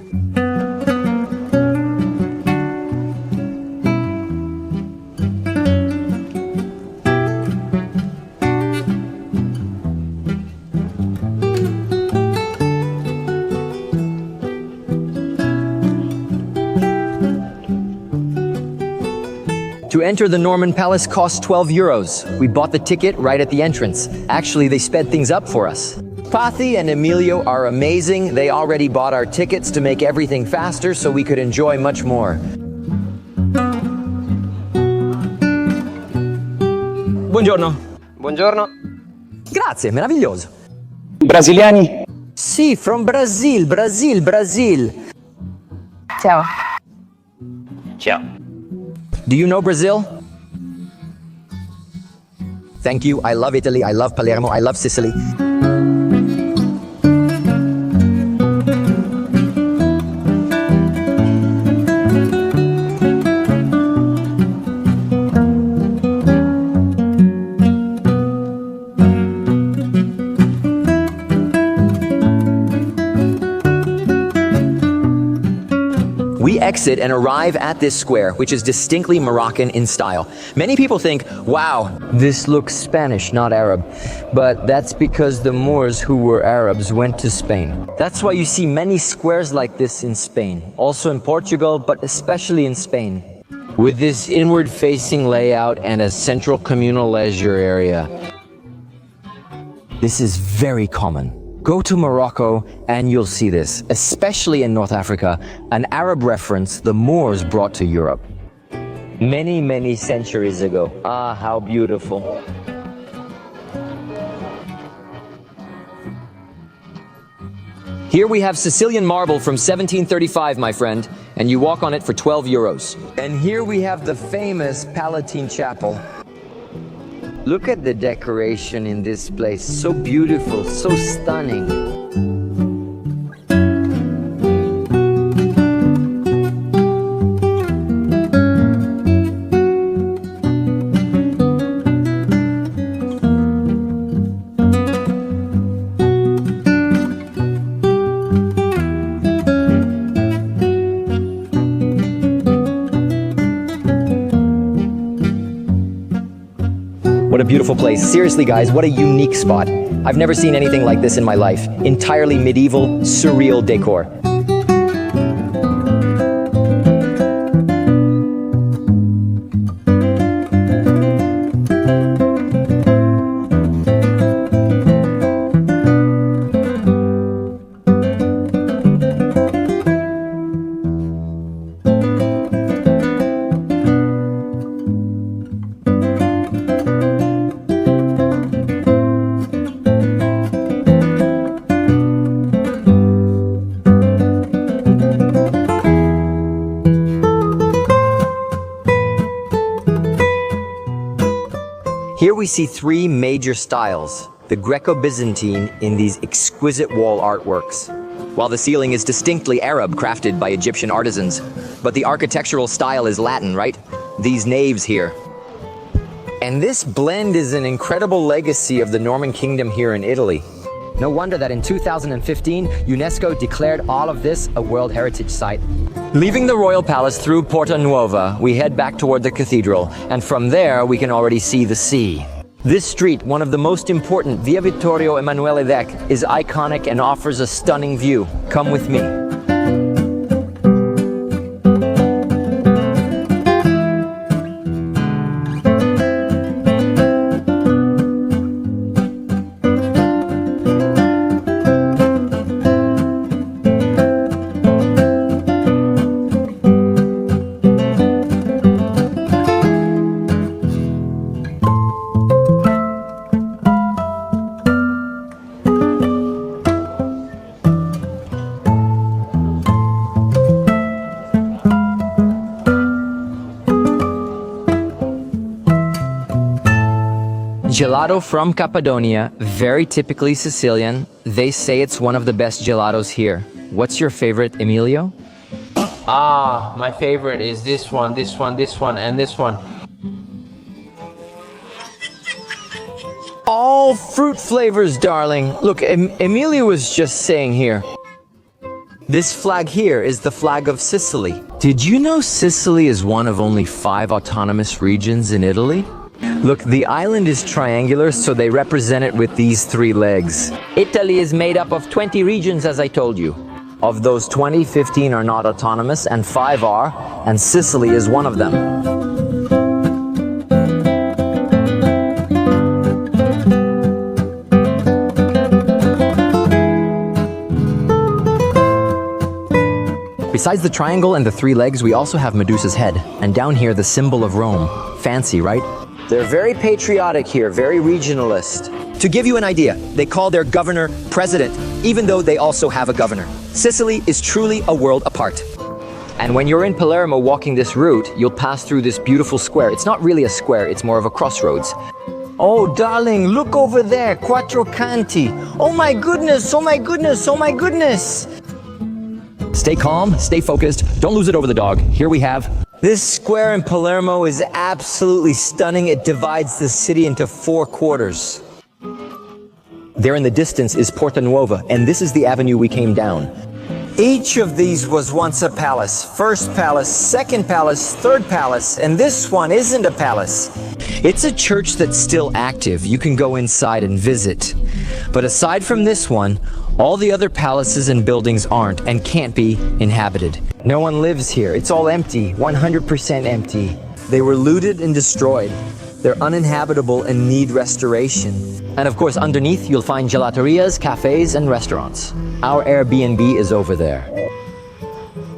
To enter the Norman Palace costs 12 euros. We bought the ticket right at the entrance. Actually, they sped things up for us. Pathy and Emilio are amazing. They already bought our tickets to make everything faster so we could enjoy much more. Buongiorno. Buongiorno. Grazie, meraviglioso. Brasiliani? Sì, from Brazil, Brazil. Ciao. Ciao. Do you know Brazil? Thank you. I love Italy. I love Palermo. I love Sicily. We exit and arrive at this square, which is distinctly Moroccan in style. Many people think, wow, this looks Spanish, not Arab. But that's because the Moors who were Arabs went to Spain. That's why you see many squares like this in Spain, also in Portugal, but especially in Spain. With this inward-facing layout and a central communal leisure area. This is very common. Go to Morocco and you'll see this, especially in North Africa, an Arab reference the Moors brought to Europe. Many, many centuries ago. Ah, how beautiful. Here we have Sicilian marble from 1735, my friend, and you walk on it for 12 euros. And here we have the famous Palatine Chapel. Look at the decoration in this place. So beautiful, so stunning. What a beautiful place. Seriously, guys, what a unique spot. I've never seen anything like this in my life. Entirely medieval, surreal decor. Here we see three major styles, the Greco-Byzantine in these exquisite wall artworks, while the ceiling is distinctly Arab, crafted by Egyptian artisans. But the architectural style is Latin, right? These naves here. And this blend is an incredible legacy of the Norman Kingdom here in Italy. No wonder that in 2015, UNESCO declared all of this a World Heritage Site. Leaving the Royal Palace through Porta Nuova, we head back toward the cathedral, and from there we can already see the sea. This street, one of the most important, Via Vittorio Emanuele Dec, is iconic and offers a stunning view. Come with me. Gelato from Cappadocia, very typically Sicilian. They say it's one of the best gelatos here. What's your favorite, Emilio? My favorite is this one, this one, this one, and this one. All fruit flavors, darling. Look, Emilio was just saying here. This flag here is the flag of Sicily. Did you know Sicily is one of only 5 autonomous regions in Italy? Look, the island is triangular, so they represent it with these 3 legs. Italy is made up of 20 regions, as I told you. Of those 20, 15 are not autonomous, and 5 are, and Sicily is one of them. Besides the triangle and the 3 legs, we also have Medusa's head, and down here the symbol of Rome. Fancy, right? They're very patriotic here, very regionalist. To give you an idea, they call their governor president, even though they also have a governor. Sicily is truly a world apart. And when you're in Palermo walking this route, you'll pass through this beautiful square. It's not really a square, it's more of a crossroads. Oh, darling, look over there, Quattro Canti. Oh my goodness, oh my goodness, oh my goodness. Stay calm, stay focused, don't lose it over the dog. Here we have... This square in Palermo is absolutely stunning. It divides the city into 4 quarters. There in the distance is Porta Nuova, and this is the avenue we came down. Each of these was once a palace. First palace, second palace, third palace, and this one isn't a palace. It's a church that's still active. You can go inside and visit. But aside from this one, all the other palaces and buildings aren't and can't be inhabited. No one lives here. It's all empty, 100% empty. They were looted and destroyed. They're uninhabitable and need restoration. And of course, underneath you'll find gelaterias, cafes, and restaurants. Our Airbnb is over there.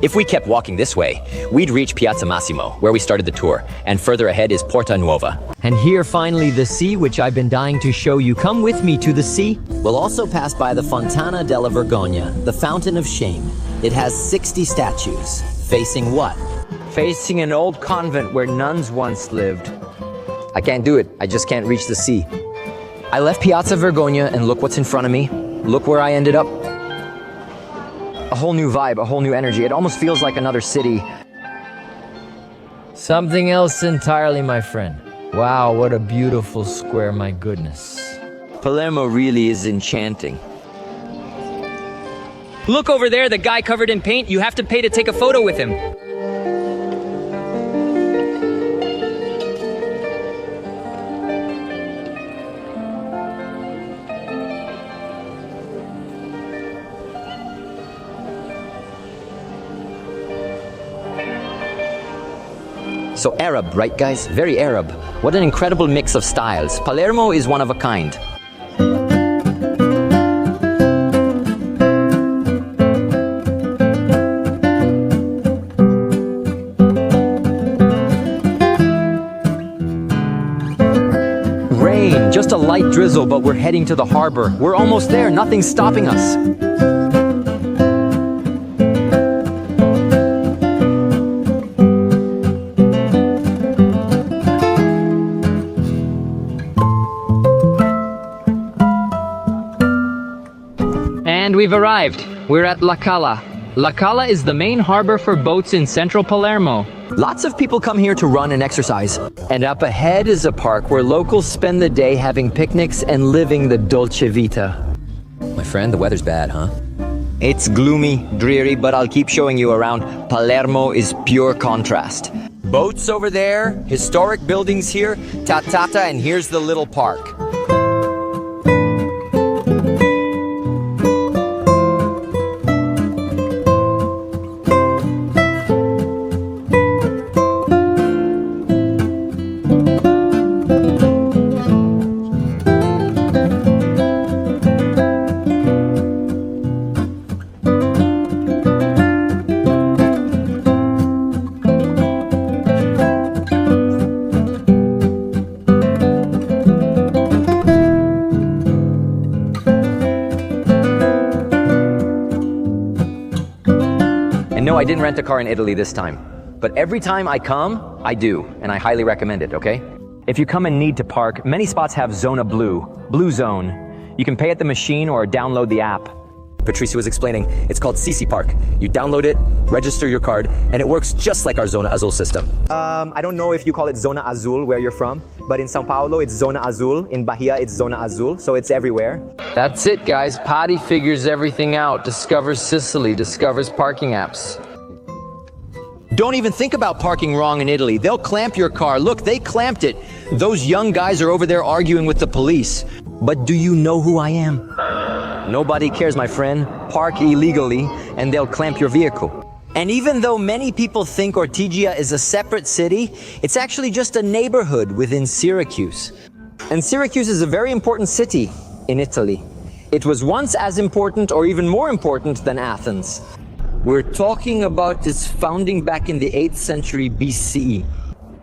If we kept walking this way, we'd reach Piazza Massimo, where we started the tour, and further ahead is Porta Nuova. And here finally the sea, which I've been dying to show you. Come with me to the sea. We'll also pass by the Fontana della Vergogna, the Fountain of Shame. It has 60 statues. Facing what? Facing an old convent where nuns once lived. I can't do it, I just can't reach the sea. I left Piazza Vergogna and look what's in front of me. Look where I ended up. A whole new vibe, a whole new energy. It almost feels like another city. Something else entirely, my friend. Wow, what a beautiful square, my goodness. Palermo really is enchanting. Look over there, the guy covered in paint. You have to pay to take a photo with him. So Arab, right guys? Very Arab. What an incredible mix of styles. Palermo is one of a kind. Rain, just a light drizzle, but we're heading to the harbor. We're almost there, nothing's stopping us. And we've arrived. We're at La Cala. La Cala is the main harbor for boats in central Palermo. Lots of people come here to run and exercise. And up ahead is a park where locals spend the day having picnics and living the Dolce Vita. My friend, the weather's bad, huh? It's gloomy, dreary, but I'll keep showing you around. Palermo is pure contrast. Boats over there, historic buildings here, ta-ta-ta, and here's the little park. No, I didn't rent a car in Italy this time. But every time I come, I do, and I highly recommend it, okay? If you come and need to park, many spots have Zona Blue Zone. You can pay at the machine or download the app. Patricia was explaining, it's called CC Park. You download it, register your card, and it works just like our Zona Azul system. I don't know if you call it Zona Azul where you're from, but in Sao Paulo it's Zona Azul, in Bahia it's Zona Azul, so it's everywhere. That's it, guys. Patty figures everything out, discovers Sicily, discovers parking apps. Don't even think about parking wrong in Italy. They'll clamp your car. Look, they clamped it. Those young guys are over there arguing with the police. But do you know who I am? Nobody cares, my friend. Park illegally, and they'll clamp your vehicle. And even though many people think Ortigia is a separate city, it's actually just a neighborhood within Syracuse. And Syracuse is a very important city in Italy. It was once as important or even more important than Athens. We're talking about its founding back in the 8th century BCE.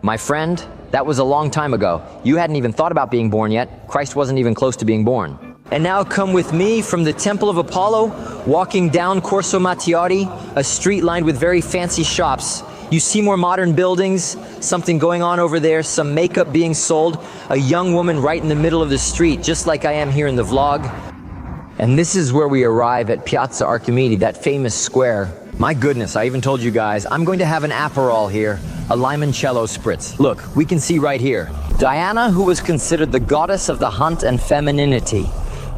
My friend, that was a long time ago. You hadn't even thought about being born yet. Christ wasn't even close to being born. And now come with me from the Temple of Apollo, walking down Corso Mattioli, a street lined with very fancy shops. You see more modern buildings, something going on over there, some makeup being sold, a young woman right in the middle of the street, just like I am here in the vlog. And this is where we arrive at Piazza Archimede, that famous square. My goodness, I even told you guys, I'm going to have an Aperol here, a limoncello spritz. Look, we can see right here. Diana, who was considered the goddess of the hunt and femininity.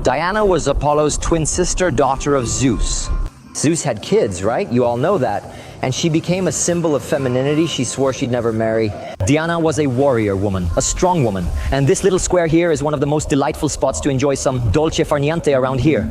Diana was Apollo's twin sister, daughter of Zeus. Zeus had kids, right? You all know that. And she became a symbol of femininity. She swore she'd never marry. Diana was a warrior woman, a strong woman. And this little square here is one of the most delightful spots to enjoy some dolce far niente around here.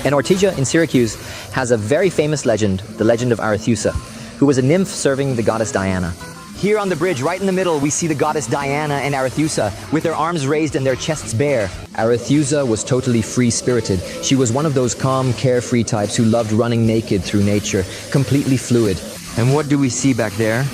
And Ortigia in Syracuse has a very famous legend, the legend of Arethusa, who was a nymph serving the goddess Diana. Here on the bridge, right in the middle, we see the goddess Diana and Arethusa with their arms raised and their chests bare. Arethusa was totally free-spirited. She was one of those calm, carefree types who loved running naked through nature, completely fluid. And what do we see back there?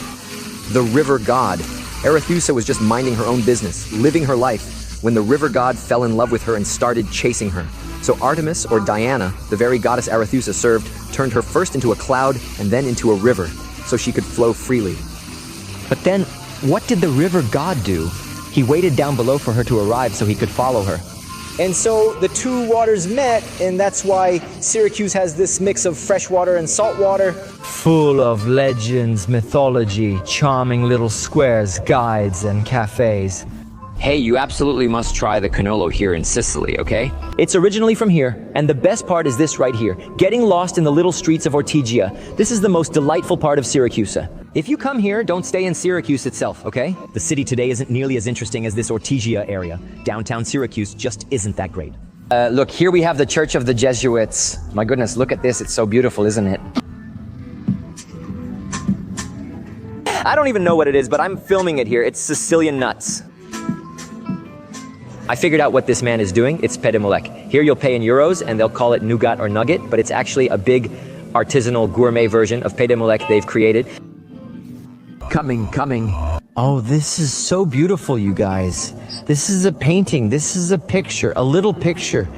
The river god. Arethusa was just minding her own business, living her life, when the river god fell in love with her and started chasing her. So Artemis, or Diana, the very goddess Arethusa served, turned her first into a cloud and then into a river, so she could flow freely. But then, what did the river god do? He waited down below for her to arrive so he could follow her. And so the two waters met, and that's why Syracuse has this mix of fresh water and salt water. Full of legends, mythology, charming little squares, guides, and cafes. Hey, you absolutely must try the cannolo here in Sicily, okay? It's originally from here, and the best part is this right here. Getting lost in the little streets of Ortigia. This is the most delightful part of Syracuse. If you come here, don't stay in Syracuse itself, okay? The city today isn't nearly as interesting as this Ortigia area. Downtown Syracuse just isn't that great. Look, here we have the Church of the Jesuits. My goodness, look at this. It's so beautiful, isn't it? I don't even know what it is, but I'm filming it here. It's Sicilian nuts. I figured out what this man is doing. It's pedemolek. Here you'll pay in euros and they'll call it nougat or nugget, but it's actually a big artisanal gourmet version of pedemolek they've created. Coming. Oh, this is so beautiful, you guys. This is a painting. This is a picture, a little picture.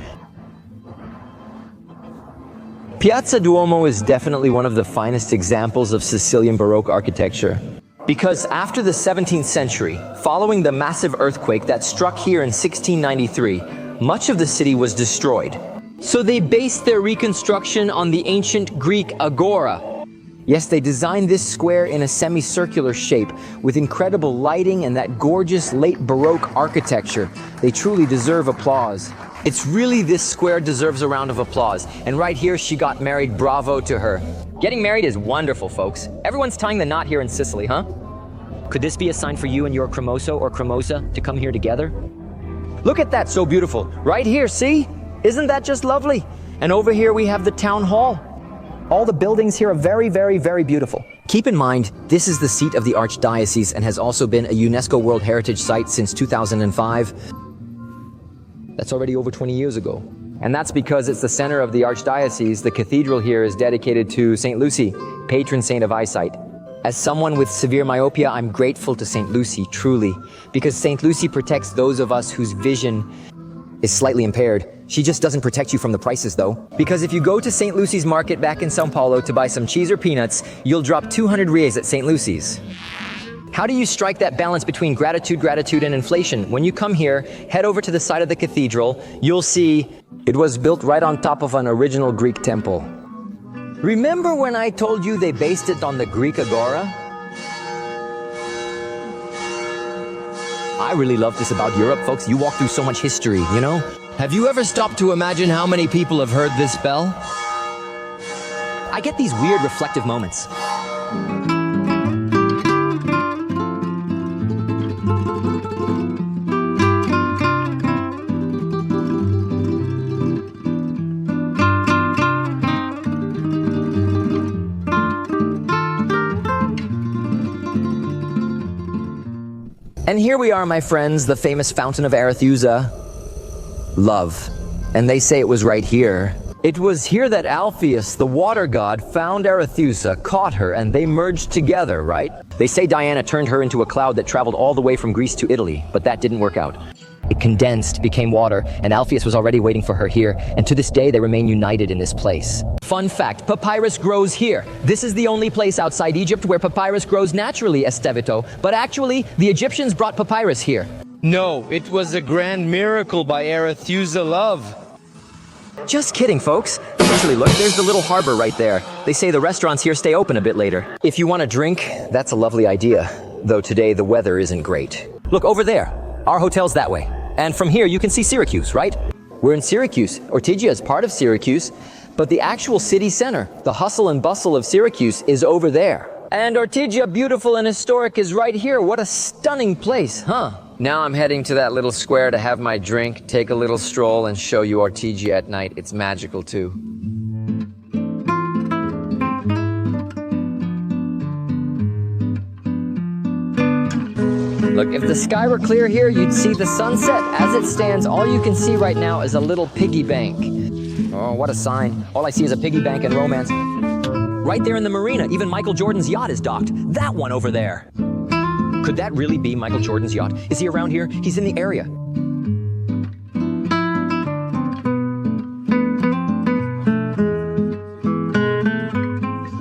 Piazza Duomo is definitely one of the finest examples of Sicilian Baroque architecture. Because after the 17th century, following the massive earthquake that struck here in 1693, much of the city was destroyed. So they based their reconstruction on the ancient Greek agora. Yes, they designed this square in a semicircular shape with incredible lighting and that gorgeous late Baroque architecture. They truly deserve applause. It's really this square deserves a round of applause. And right here, she got married. Bravo to her. Getting married is wonderful, folks. Everyone's tying the knot here in Sicily, huh? Could this be a sign for you and your cremoso or cremosa to come here together? Look at that, so beautiful. Right here, see? Isn't that just lovely? And over here we have the town hall. All the buildings here are very, very, very beautiful. Keep in mind, this is the seat of the Archdiocese and has also been a UNESCO World Heritage Site since 2005. That's already over 20 years ago. And that's because it's the center of the Archdiocese. The cathedral here is dedicated to St. Lucy, patron saint of eyesight. As someone with severe myopia, I'm grateful to St. Lucy, truly, because St. Lucy protects those of us whose vision is slightly impaired. She just doesn't protect you from the prices, though. Because if you go to St. Lucy's market back in Sao Paulo to buy some cheese or peanuts, you'll drop 200 reais at St. Lucy's. How do you strike that balance between gratitude, and inflation? When you come here, head over to the side of the cathedral, you'll see it was built right on top of an original Greek temple. Remember when I told you they based it on the Greek agora? I really love this about Europe, folks. You walk through so much history, you know? Have you ever stopped to imagine how many people have heard this bell? I get these weird reflective moments. And here we are, my friends, the famous fountain of Arethusa. Love. And they say it was right here. It was here that Alpheus, the water god, found Arethusa, caught her, and they merged together, right? They say Diana turned her into a cloud that traveled all the way from Greece to Italy, but that didn't work out. It condensed, became water, and Alpheus was already waiting for her here, and to this day they remain united in this place. Fun fact, papyrus grows here. This is the only place outside Egypt where papyrus grows naturally, Estevito, but actually, the Egyptians brought papyrus here. No, it was a grand miracle by Arethusa love. Just kidding, folks. Actually, look, there's the little harbor right there. They say the restaurants here stay open a bit later. If you want a drink, that's a lovely idea, though today the weather isn't great. Look, over there. Our hotel's that way. And from here, you can see Syracuse, right? We're in Syracuse. Ortigia is part of Syracuse, but the actual city center, the hustle and bustle of Syracuse, is over there. And Ortigia, beautiful and historic, is right here. What a stunning place, huh? Now I'm heading to that little square to have my drink, take a little stroll, and show you Ortigia at night. It's magical, too. Look, if the sky were clear here, you'd see the sunset. As it stands, all you can see right now is a little piggy bank. Oh, what a sign. All I see is a piggy bank and romance. Right there in the marina, even Michael Jordan's yacht is docked. That one over there. Could that really be Michael Jordan's yacht? Is he around here? He's in the area.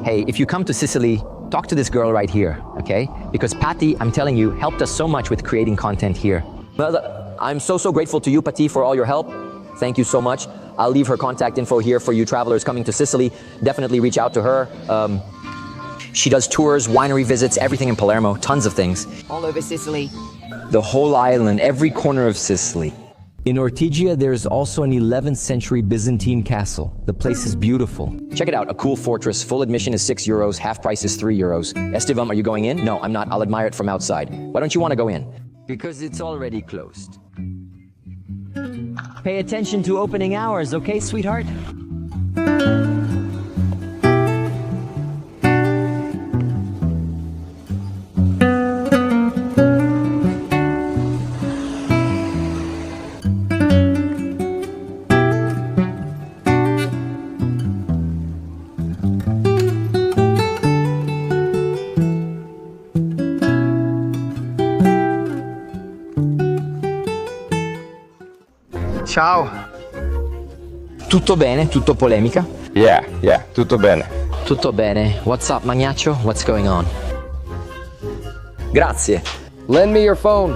Hey, if you come to Sicily, talk to this girl right here, okay? Because Patty, I'm telling you, helped us so much with creating content here. Well, I'm so grateful to you, Patty, for all your help. Thank you so much. I'll leave her contact info here for you travelers coming to Sicily. Definitely reach out to her. She does tours, winery visits, everything in Palermo, tons of things. All over Sicily. the whole island, every corner of Sicily. In Ortigia, there's also an 11th century Byzantine castle. The place is beautiful. Check it out, a cool fortress. Full admission is 6 euros, half price is 3 euros. Estevam, are you going in? No, I'm not. I'll admire it from outside. Why don't you want to go in? Because it's already closed. Pay attention to opening hours, okay, sweetheart? Ciao. Tutto bene? Tutto polemica? Yeah, tutto bene. Tutto bene. What's up, Magnaccio? What's going on? Grazie. Lend me your phone.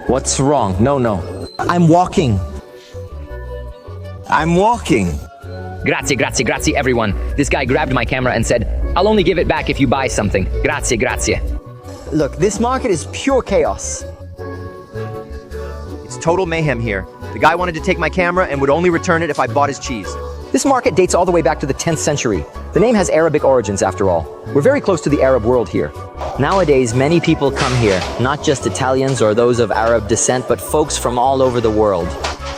What's wrong? No. I'm walking. Grazie, everyone. This guy grabbed my camera and said, I'll only give it back if you buy something. Grazie. Look, this market is pure chaos. It's total mayhem here. The guy wanted to take my camera and would only return it if I bought his cheese. This market dates all the way back to the 10th century. The name has Arabic origins, after all. We're very close to the Arab world here. Nowadays, many people come here, not just Italians or those of Arab descent, but folks from all over the world.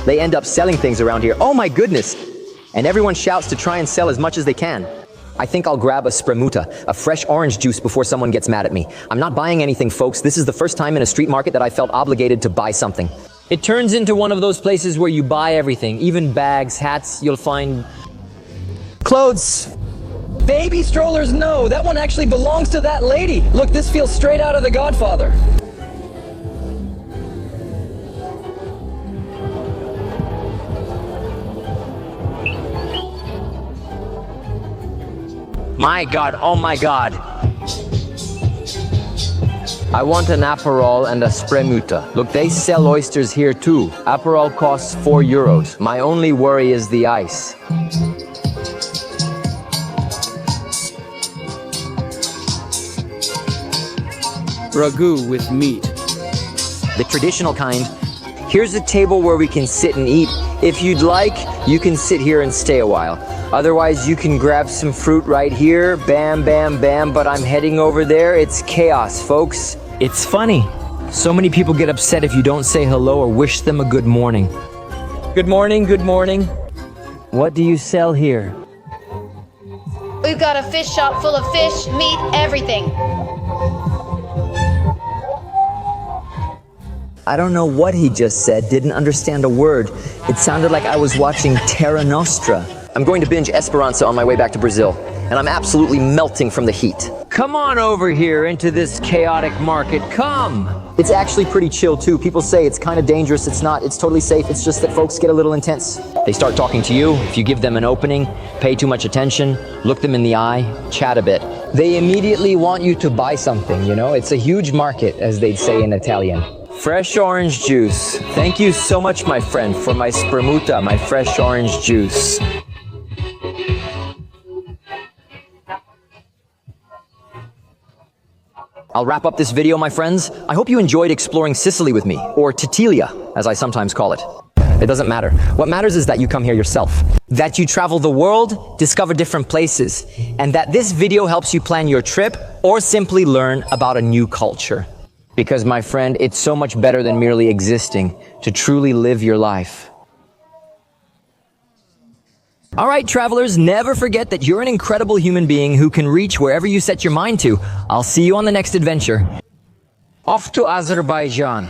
They end up selling things around here. Oh my goodness! And everyone shouts to try and sell as much as they can. I think I'll grab a spremuta, a fresh orange juice, before someone gets mad at me. I'm not buying anything, folks. This is the first time in a street market that I felt obligated to buy something. It turns into one of those places where you buy everything, even bags, hats, you'll find clothes. Baby strollers, no, that one actually belongs to that lady. Look, this feels straight out of The Godfather. My God, oh my God. I want an Aperol and a Spremuta. Look, they sell oysters here too. Aperol costs 4 euros. My only worry is the ice. Ragu with meat. The traditional kind. Here's a table where we can sit and eat. If you'd like, you can sit here and stay a while. Otherwise, you can grab some fruit right here. Bam, bam, bam, but I'm heading over there. It's chaos, folks. It's funny. So many people get upset if you don't say hello or wish them a good morning. Good morning, good morning. What do you sell here? We've got a fish shop full of fish, meat, everything. I don't know what he just said, didn't understand a word. It sounded like I was watching Terra Nostra. I'm going to binge Esperanza on my way back to Brazil, and I'm absolutely melting from the heat. Come on over here into this chaotic market, come! It's actually pretty chill too. People say it's kind of dangerous. It's not. It's totally safe. It's just that folks get a little intense. They start talking to you. If you give them an opening, pay too much attention, look them in the eye, chat a bit. They immediately want you to buy something, you know? It's a huge market, as they'd say in Italian. Fresh orange juice. Thank you so much, my friend, for my Spremuta, my fresh orange juice. I'll wrap up this video, my friends. I hope you enjoyed exploring Sicily with me, or Titilia, as I sometimes call it. It doesn't matter. What matters is that you come here yourself. That you travel the world, discover different places, and that this video helps you plan your trip or simply learn about a new culture. Because, my friend, it's so much better than merely existing to truly live your life. All right, travelers, never forget that you're an incredible human being who can reach wherever you set your mind to. I'll see you on the next adventure. Off to Azerbaijan.